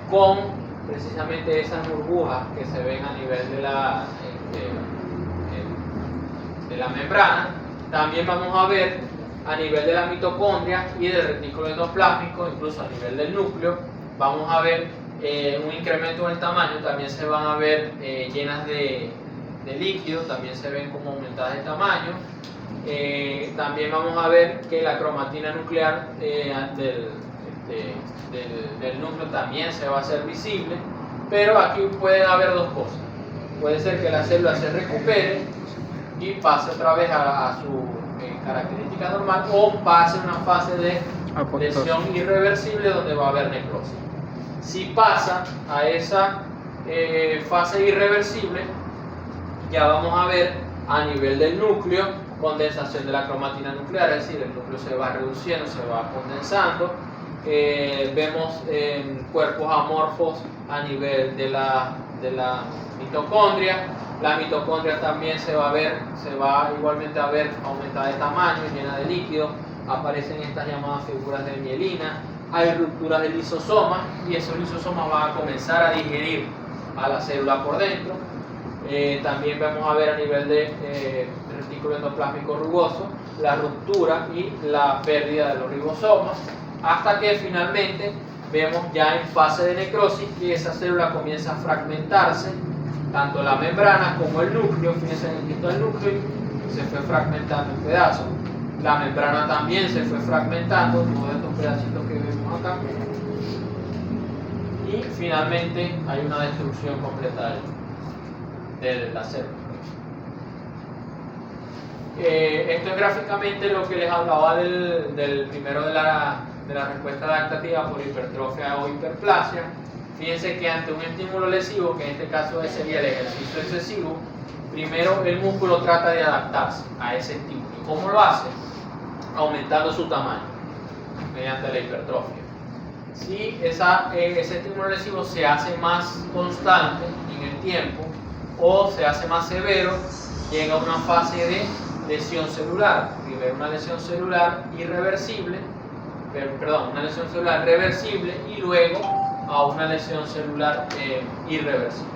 con precisamente esas burbujas que se ven a nivel de la membrana. También vamos a ver a nivel de las mitocondrias y del retículo endoplásmico, incluso a nivel del núcleo, vamos a ver un incremento en el tamaño. También se van a ver llenas de líquido, también se ven como aumentadas de tamaño. También vamos a ver que la cromatina nuclear del núcleo también se va a hacer visible, pero aquí pueden haber dos cosas. Puede ser que la célula se recupere y pase otra vez a su característica normal, o pase una fase de lesión irreversible donde va a haber necrosis. Si pasa a esa fase irreversible, ya vamos a ver a nivel del núcleo condensación de la cromatina nuclear, es decir, el núcleo se va reduciendo, se va condensando. Vemos cuerpos amorfos a nivel de de la mitocondria. La mitocondria también se va igualmente a ver aumentada de tamaño, llena de líquido. Aparecen estas llamadas figuras de mielina. Hay rupturas del lisosoma y esos lisosomas van a comenzar a digerir a la célula por dentro. También vamos a ver a nivel de retículo endoplásmico rugoso la ruptura y la pérdida de los ribosomas, hasta que finalmente vemos ya en fase de necrosis que esa célula comienza a fragmentarse, tanto la membrana como el núcleo. Fíjense en el núcleo se fue fragmentando en pedazos. La membrana también se fue fragmentando, todos estos pedacitos que vemos acá. Y finalmente hay una destrucción completa de la célula. Esto es gráficamente lo que les hablaba del primero de la respuesta adaptativa por hipertrofia o hiperplasia. Fíjense que ante un estímulo lesivo, que en este caso sería el ejercicio excesivo, primero el músculo trata de adaptarse a ese estímulo. ¿Y cómo lo hace? Aumentando su tamaño mediante la hipertrofia. Si ese estímulo lesivo se hace más constante en el tiempo o se hace más severo, llega a una fase de lesión celular. Primero una lesión celular irreversible, una lesión celular reversible y luego a una lesión celular irreversible.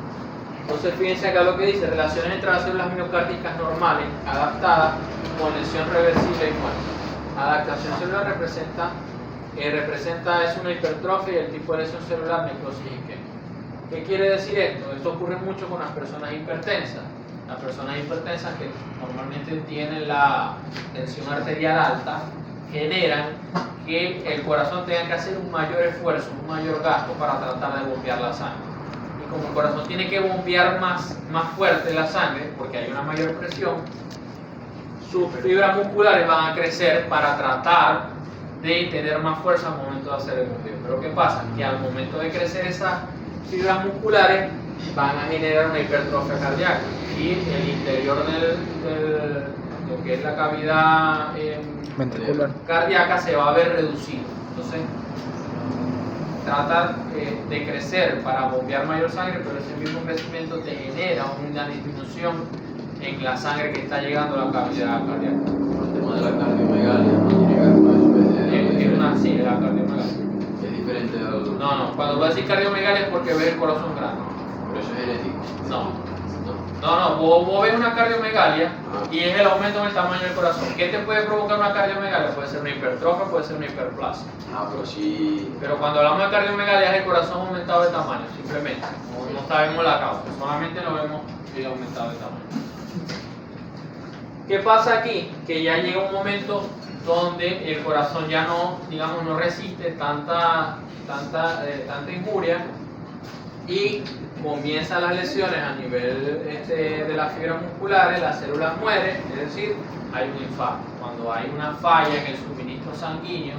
Entonces fíjense acá lo que dice: relaciones entre las células miocárdicas normales adaptadas con lesión reversible y muerte. Adaptación celular representa es una hipertrofia y el tipo de lesión celular necrosis isquémica. ¿Qué quiere decir esto? Esto ocurre mucho con las personas hipertensas. Las personas hipertensas que normalmente tienen la tensión arterial alta generan que el corazón tenga que hacer un mayor esfuerzo, un mayor gasto para tratar de bombear la sangre. Y como el corazón tiene que bombear más fuerte la sangre porque hay una mayor presión, sus fibras musculares van a crecer para tratar de tener más fuerza al momento de hacer el bombeo. Pero ¿qué pasa? Que al momento de crecer esas fibras musculares van a generar una hipertrofia cardíaca y el interior de lo que es la cavidad ventricular cardíaca se va a ver reducido. Entonces trata de crecer para bombear mayor sangre, pero ese mismo crecimiento te genera una disminución en la sangre que está llegando a la cavidad cardíaca. El tema de la cardiomegalia no tiene que ver con eso. Sí, la cardiomegalia. Es diferente a lo... No, cuando voy a decir cardiomegalia es porque ves el corazón grande. Por eso es genético. No, vos ves una cardiomegalia y es el aumento en el tamaño del corazón. ¿Qué te puede provocar una cardiomegalia? Puede ser una hipertrofia, puede ser una hiperplasia. Pero sí... Pero cuando hablamos de cardiomegalia es el corazón aumentado de tamaño, simplemente. No sabemos la causa, solamente lo vemos aumentado de tamaño. ¿Qué pasa aquí? Que ya llega un momento donde el corazón ya no resiste tanta injuria y comienzan las lesiones a nivel de las fibras musculares, las células mueren, es decir, hay un infarto. Cuando hay una falla en el suministro sanguíneo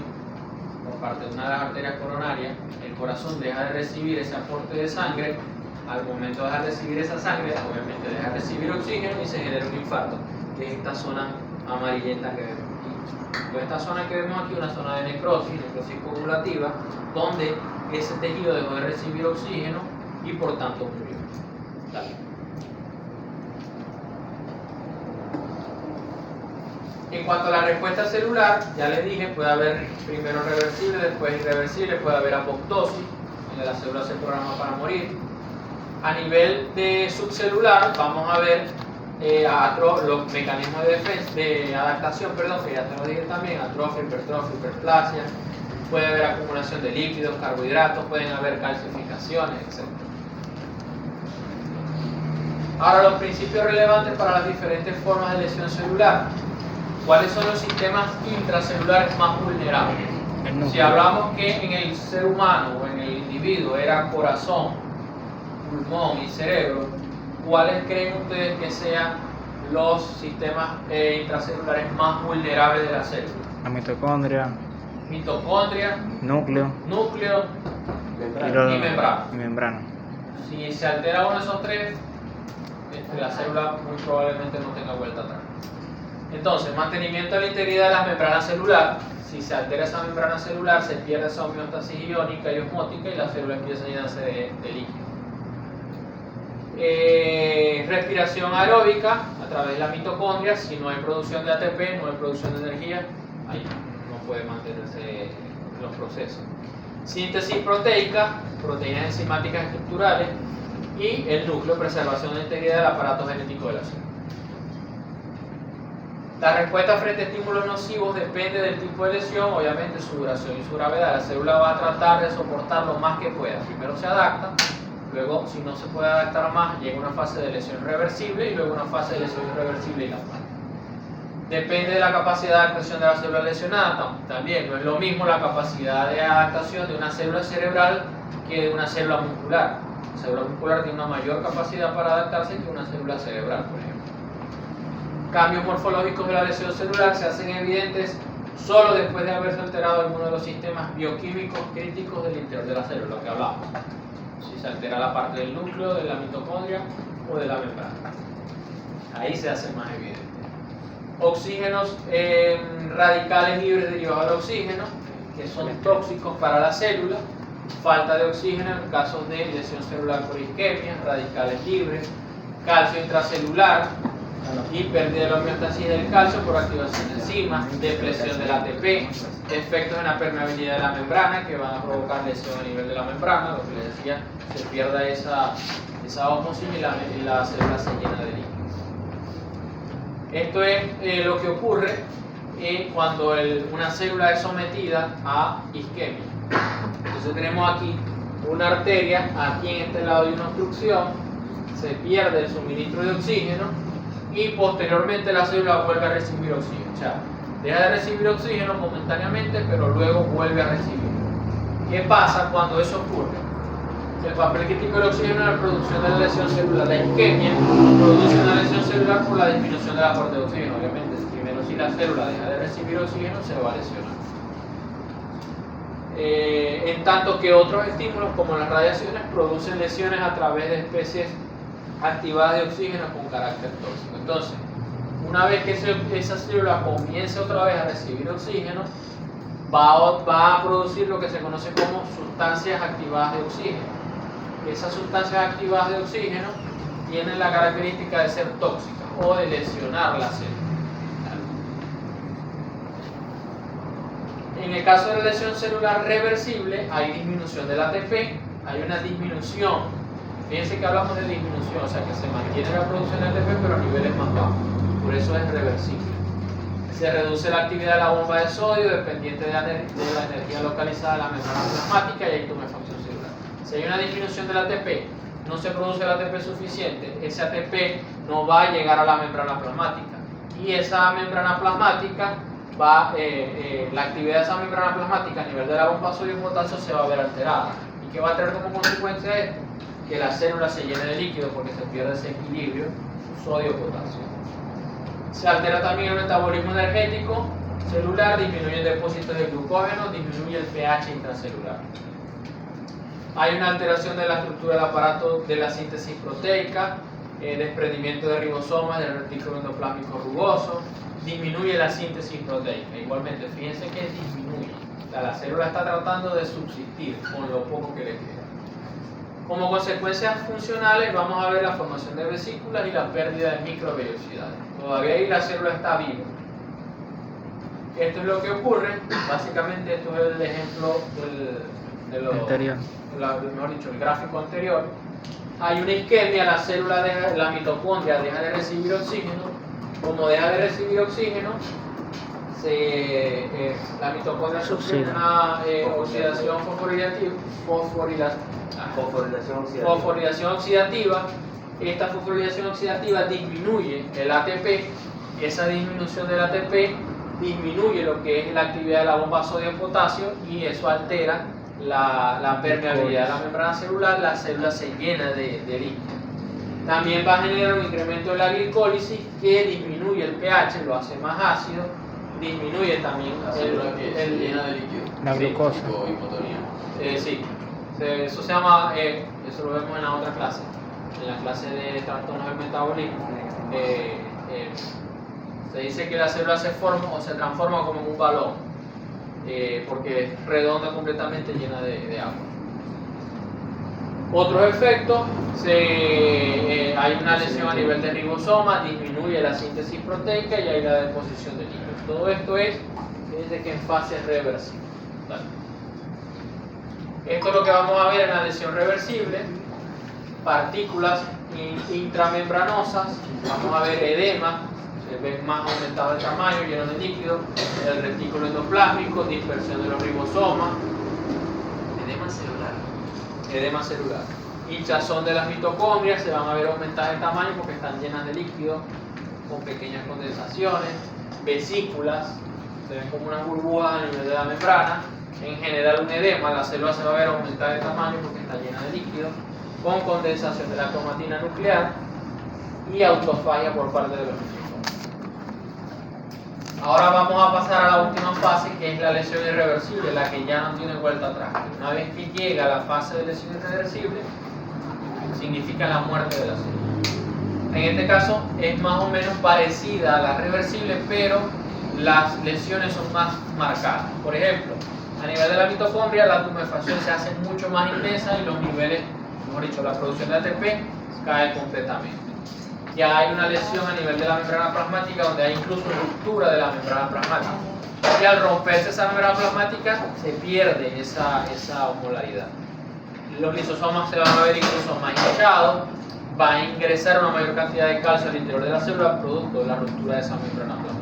por parte de una de las arterias coronarias, el corazón deja de recibir ese aporte de sangre. Al momento de dejar de recibir esa sangre, obviamente deja de recibir oxígeno y se genera un infarto, que es esta zona amarillenta que vemos aquí. Pues esta zona que vemos aquí es una zona de necrosis coagulativa, donde ese tejido dejó de recibir oxígeno y por tanto murió. Dale. En cuanto a la respuesta celular, ya les dije, puede haber primero reversible, después irreversible, puede haber apoptosis, donde la célula se programa para morir. A nivel de subcelular, vamos a ver los mecanismos de defensa, de adaptación, que ya te lo dije también: atrofia, hipertrofia, hiperplasia. Puede haber acumulación de lípidos, carbohidratos, pueden haber calcificaciones, etc. Ahora, los principios relevantes para las diferentes formas de lesión celular. ¿Cuáles son los sistemas intracelulares más vulnerables? Si hablamos que en el ser humano o en el individuo era corazón, pulmón y cerebro, ¿cuáles creen ustedes que sean los sistemas intracelulares más vulnerables de la célula? La mitocondria, núcleo y membrana. Si se altera uno de esos tres, la célula muy probablemente no tenga vuelta atrás. Entonces, mantenimiento de la integridad de la membrana celular. Si se altera esa membrana celular, se pierde esa homeostasis iónica y osmótica y la célula empieza a llenarse de líquido. Respiración aeróbica a través de la mitocondria. Si no hay producción de ATP, no hay producción de energía, ahí no puede mantenerse los procesos. Síntesis proteica, proteínas enzimáticas estructurales, y el núcleo, preservación de integridad del aparato genético de la célula. La respuesta frente a estímulos nocivos depende del tipo de lesión, obviamente su duración y su gravedad. La célula va a tratar de soportar lo más que pueda. Primero se adapta, luego si no se puede adaptar más, llega una fase de lesión reversible y luego una fase de lesión irreversible y la muerte. Depende de la capacidad de adaptación de la célula lesionada. También no es lo mismo la capacidad de adaptación de una célula cerebral que de una célula muscular. La célula muscular tiene una mayor capacidad para adaptarse que una célula cerebral, por ejemplo. Cambios morfológicos de la lesión celular se hacen evidentes solo después de haberse alterado alguno de los sistemas bioquímicos críticos del interior de la célula, lo que hablamos. Si se altera la parte del núcleo, de la mitocondria o de la membrana. Ahí se hace más evidente. Oxígenos radicales libres derivados del oxígeno, que son tóxicos para la célula. Falta de oxígeno en casos de lesión celular por isquemia, radicales libres, calcio intracelular y pérdida de la homeostasis del calcio por activación de enzimas, depresión del ATP, efectos en la permeabilidad de la membrana que van a provocar lesión a nivel de la membrana, lo que les decía, se pierda esa ósmosis y la célula se llena de líquido. Esto es lo que ocurre cuando una célula es sometida a isquemia. Entonces tenemos aquí una arteria, aquí en este lado hay una obstrucción, se pierde el suministro de oxígeno y posteriormente la célula vuelve a recibir oxígeno. O sea, deja de recibir oxígeno momentáneamente, pero luego vuelve a recibir. ¿Qué pasa cuando eso ocurre? El papel crítico del oxígeno en la producción de la lesión celular. La isquemia produce una lesión celular por la disminución del aporte de oxígeno. Obviamente, primero si la célula deja de recibir oxígeno, se va a lesionar. En tanto que otros estímulos, como las radiaciones, producen lesiones a través de especies activadas de oxígeno con carácter tóxico. Entonces, una vez que esa célula comience otra vez a recibir oxígeno, va a producir lo que se conoce como sustancias activadas de oxígeno. Esas sustancias activadas de oxígeno tienen la característica de ser tóxicas o de lesionar la célula. En el caso de la lesión celular reversible, hay disminución del ATP, hay una disminución. Fíjense que hablamos de disminución, o sea que se mantiene la producción de ATP pero a niveles más bajos, por eso es reversible. Se reduce la actividad de la bomba de sodio dependiente de la energía localizada de la membrana plasmática y hay tumefacción celular. Si hay una disminución del ATP, no se produce el ATP suficiente, ese ATP no va a llegar a la membrana plasmática y esa membrana plasmática la actividad de esa membrana plasmática a nivel de la bomba sodio-potasio se va a ver alterada. ¿Y qué va a tener como consecuencia esto? Que la célula se llene de líquido porque se pierde ese equilibrio sodio-potasio. Se altera también el metabolismo energético celular, disminuye el depósito de glucógeno, disminuye el pH intracelular. Hay una alteración de la estructura del aparato de la síntesis proteica, desprendimiento de ribosomas del retículo endoplásmico rugoso, disminuye la síntesis proteica. Igualmente, fíjense que disminuye. La célula está tratando de subsistir con lo poco que le queda. Como consecuencias funcionales vamos a ver la formación de vesículas y la pérdida de microvellosidades. Todavía ahí la célula está viva. Esto es lo que ocurre. Básicamente esto es el ejemplo anterior. Mejor dicho, el gráfico anterior. Hay una isquemia, la mitocondria deja de recibir oxígeno. Como deja de recibir oxígeno, la mitocondria sufre una oxidación fosforilación oxidativa. Esta fosforilación oxidativa disminuye el ATP. Esa disminución del ATP disminuye lo que es la actividad de la bomba sodio-potasio y eso altera la permeabilidad de la membrana celular. La célula se llena de líquido. También va a generar un incremento de la glicólisis que disminuye el pH, lo hace más ácido, disminuye también la célula que se llena de líquido. La glucosa. Hipotonía. Sí, eso se llama, eso lo vemos en la otra clase, en la clase de trastornos del metabolismo. Se dice que la célula se forma o se transforma como un balón, porque es redonda completamente llena de agua. Otros efectos, hay una lesión a nivel de ribosoma, disminuye la síntesis proteica y hay la deposición de lípidos. Todo esto es, fíjense que en fase reversible. ¿Vale? Esto es lo que vamos a ver en la lesión reversible, partículas intramembranosas, vamos a ver edema, se ve más aumentado el tamaño, lleno de líquido, el retículo endoplásmico, dispersión de los ribosomas, edema celular, hinchazón de las mitocondrias, se van a ver aumentadas de tamaño porque están llenas de líquido, con pequeñas condensaciones, vesículas, se ven como unas burbujas a nivel de la membrana, en general un edema, la célula se va a ver aumentada de tamaño porque está llena de líquido, con condensación de la cromatina nuclear y autofagia por parte de los mitocondrios. Ahora vamos a pasar a la última fase, que es la lesión irreversible, la que ya no tiene vuelta atrás. Una vez que llega a la fase de lesión irreversible, significa la muerte de la célula. En este caso es más o menos parecida a la reversible, pero las lesiones son más marcadas. Por ejemplo, a nivel de la mitocondria, la tumefacción se hace mucho más intensa y los niveles, mejor dicho, la producción de ATP cae completamente. Ya hay una lesión a nivel de la membrana plasmática donde hay incluso ruptura de la membrana plasmática. Y al romperse esa membrana plasmática se pierde esa osmolaridad. Los lisosomas se van a ver incluso más hinchados, va a ingresar una mayor cantidad de calcio al interior de la célula producto de la ruptura de esa membrana plasmática.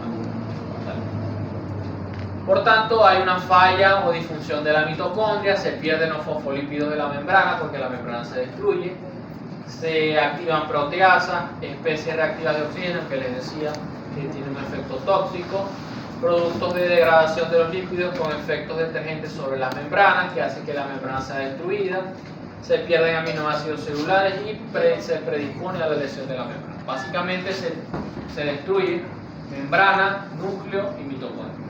Por tanto, hay una falla o disfunción de la mitocondria, se pierden los fosfolípidos de la membrana porque la membrana se destruye, se activan proteasas, especies reactivas de oxígeno que les decía que tiene un efecto tóxico, productos de degradación de los lípidos con efectos detergentes sobre las membranas que hacen que la membrana sea destruida, se pierden aminoácidos celulares y se predispone a la lesión de la membrana. Básicamente se destruye membrana, núcleo y mitocondria.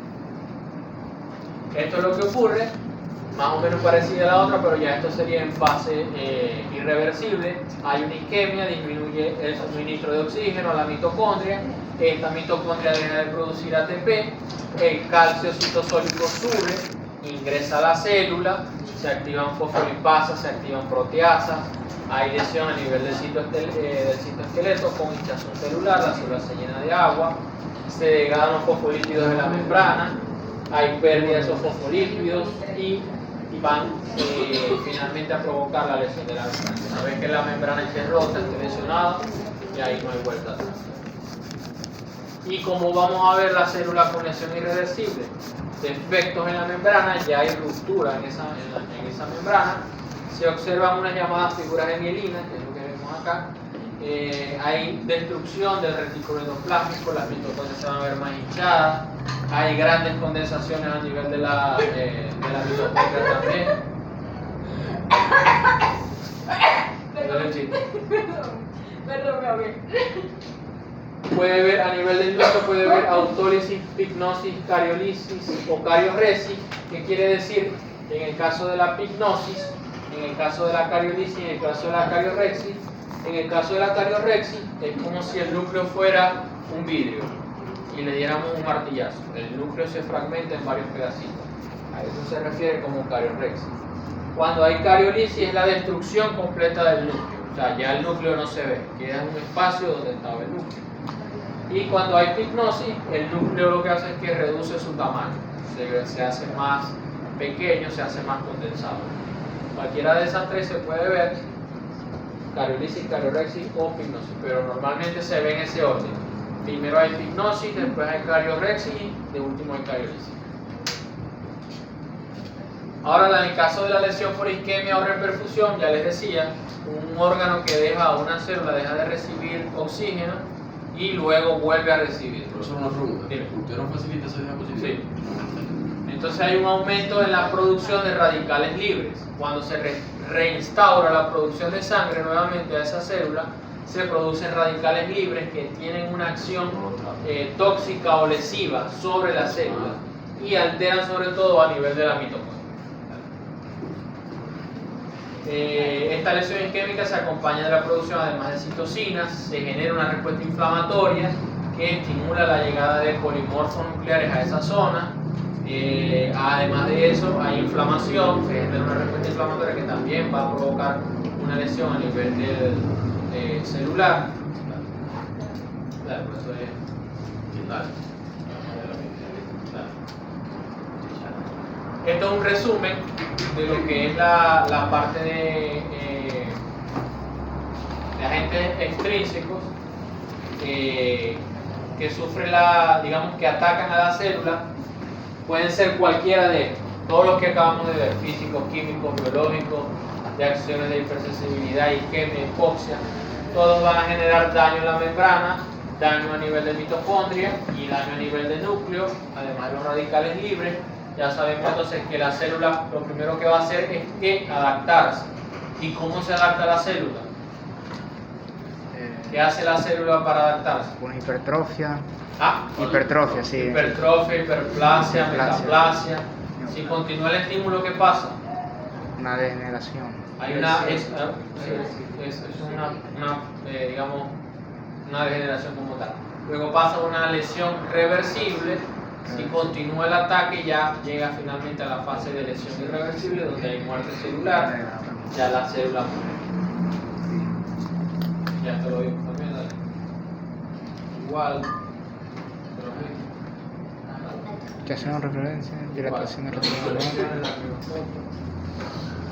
Esto es lo que ocurre, más o menos parecida a la otra, pero ya esto sería en fase irreversible. Hay una isquemia, disminuye el suministro de oxígeno a la mitocondria, esta mitocondria deja de producir ATP, el calcio citosólico sube, ingresa a la célula, se activan fosfolipasas, se activan proteasas, hay lesión a nivel del citoesqueleto con hinchazón celular, la célula se llena de agua, se degradan los fosfolípidos de la membrana, hay pérdida de esos fosfolípidos y van finalmente a provocar la lesión de la membrana. Una vez que la membrana esté rota, esté lesionada, y ahí no hay vuelta atrás. Y como vamos a ver la célula con lesión irreversible, defectos en la membrana, ya hay ruptura en esa membrana, se observan unas llamadas figuras de mielina, que es lo que vemos acá. Hay destrucción del retículo endoplásmico, las mitocondrias se van a ver más hinchadas, hay grandes condensaciones a nivel de la mitocondria también. Perdón, me ahogué. Puede ver a nivel del ducto, puede ver autólisis, pignosis, cariolisis o carioresis, que quiere decir en el caso de la pignosis, en el caso de la cariolisis, en el caso de la cariorexis. En el caso de la cariorexis es como si el núcleo fuera un vidrio y le diéramos un martillazo. El núcleo se fragmenta en varios pedacitos. A eso se refiere como cariorexis. Cuando hay cariolisis es la destrucción completa del núcleo. O sea, ya el núcleo no se ve, queda en un espacio donde estaba el núcleo. Y cuando hay pignosis, el núcleo lo que hace es que reduce su tamaño. Se hace más pequeño, se hace más condensado. Cualquiera de esas tres se puede ver, cariolisis, cariorexis o pignosis, pero normalmente se ve en ese orden. Primero hay pignosis, después hay cariorexis y de último hay cariolisis. Ahora, en el caso de la lesión por isquemia o reperfusión, ya les decía, un órgano que deja, una célula deja de recibir oxígeno y luego vuelve a recibir. Profesor, una pregunta. ¿Usted no facilita esa diapositiva? Sí. Entonces hay un aumento en la producción de radicales libres. Cuando se reinstaura la producción de sangre nuevamente a esa célula, se producen radicales libres que tienen una acción tóxica o lesiva sobre la célula y alteran sobre todo a nivel de la mitocondria. Esta lesión isquémica se acompaña de la producción además de citocinas, se genera una respuesta inflamatoria que estimula la llegada de polimorfos nucleares a esa zona. Además de eso hay inflamación, se genera una respuesta inflamatoria que también va a provocar una lesión a nivel del celular. Claro, por eso es. Dale. Esto es un resumen de lo que es la parte de agentes extrínsecos que sufren digamos que atacan a la célula. Pueden ser cualquiera de estos, todos los que acabamos de ver, físicos, químicos, biológicos, de acciones de hipersensibilidad, isquemia, hipoxia. Todos van a generar daño en la membrana, daño a nivel de mitocondria y daño a nivel de núcleo, además de los radicales libres. Ya sabemos entonces que la célula lo primero que va a hacer es que adaptarse. ¿Y cómo se adapta la célula? ¿Qué hace la célula para adaptarse? Con hipertrofia. Hipertrofia, Hipertrofia, sí. Hipertrofia, hiperplasia, metaplasia. Si continúa el estímulo, ¿qué pasa? Una degeneración. Hay una, es digamos, una degeneración como tal. Luego pasa una lesión reversible. Si continúa el ataque, ya llega finalmente a la fase de lesión irreversible, donde hay muerte celular, ya la célula muere. Ya te lo digo también, dale. Igual. Que hacen referencia, dilatación de retroceso.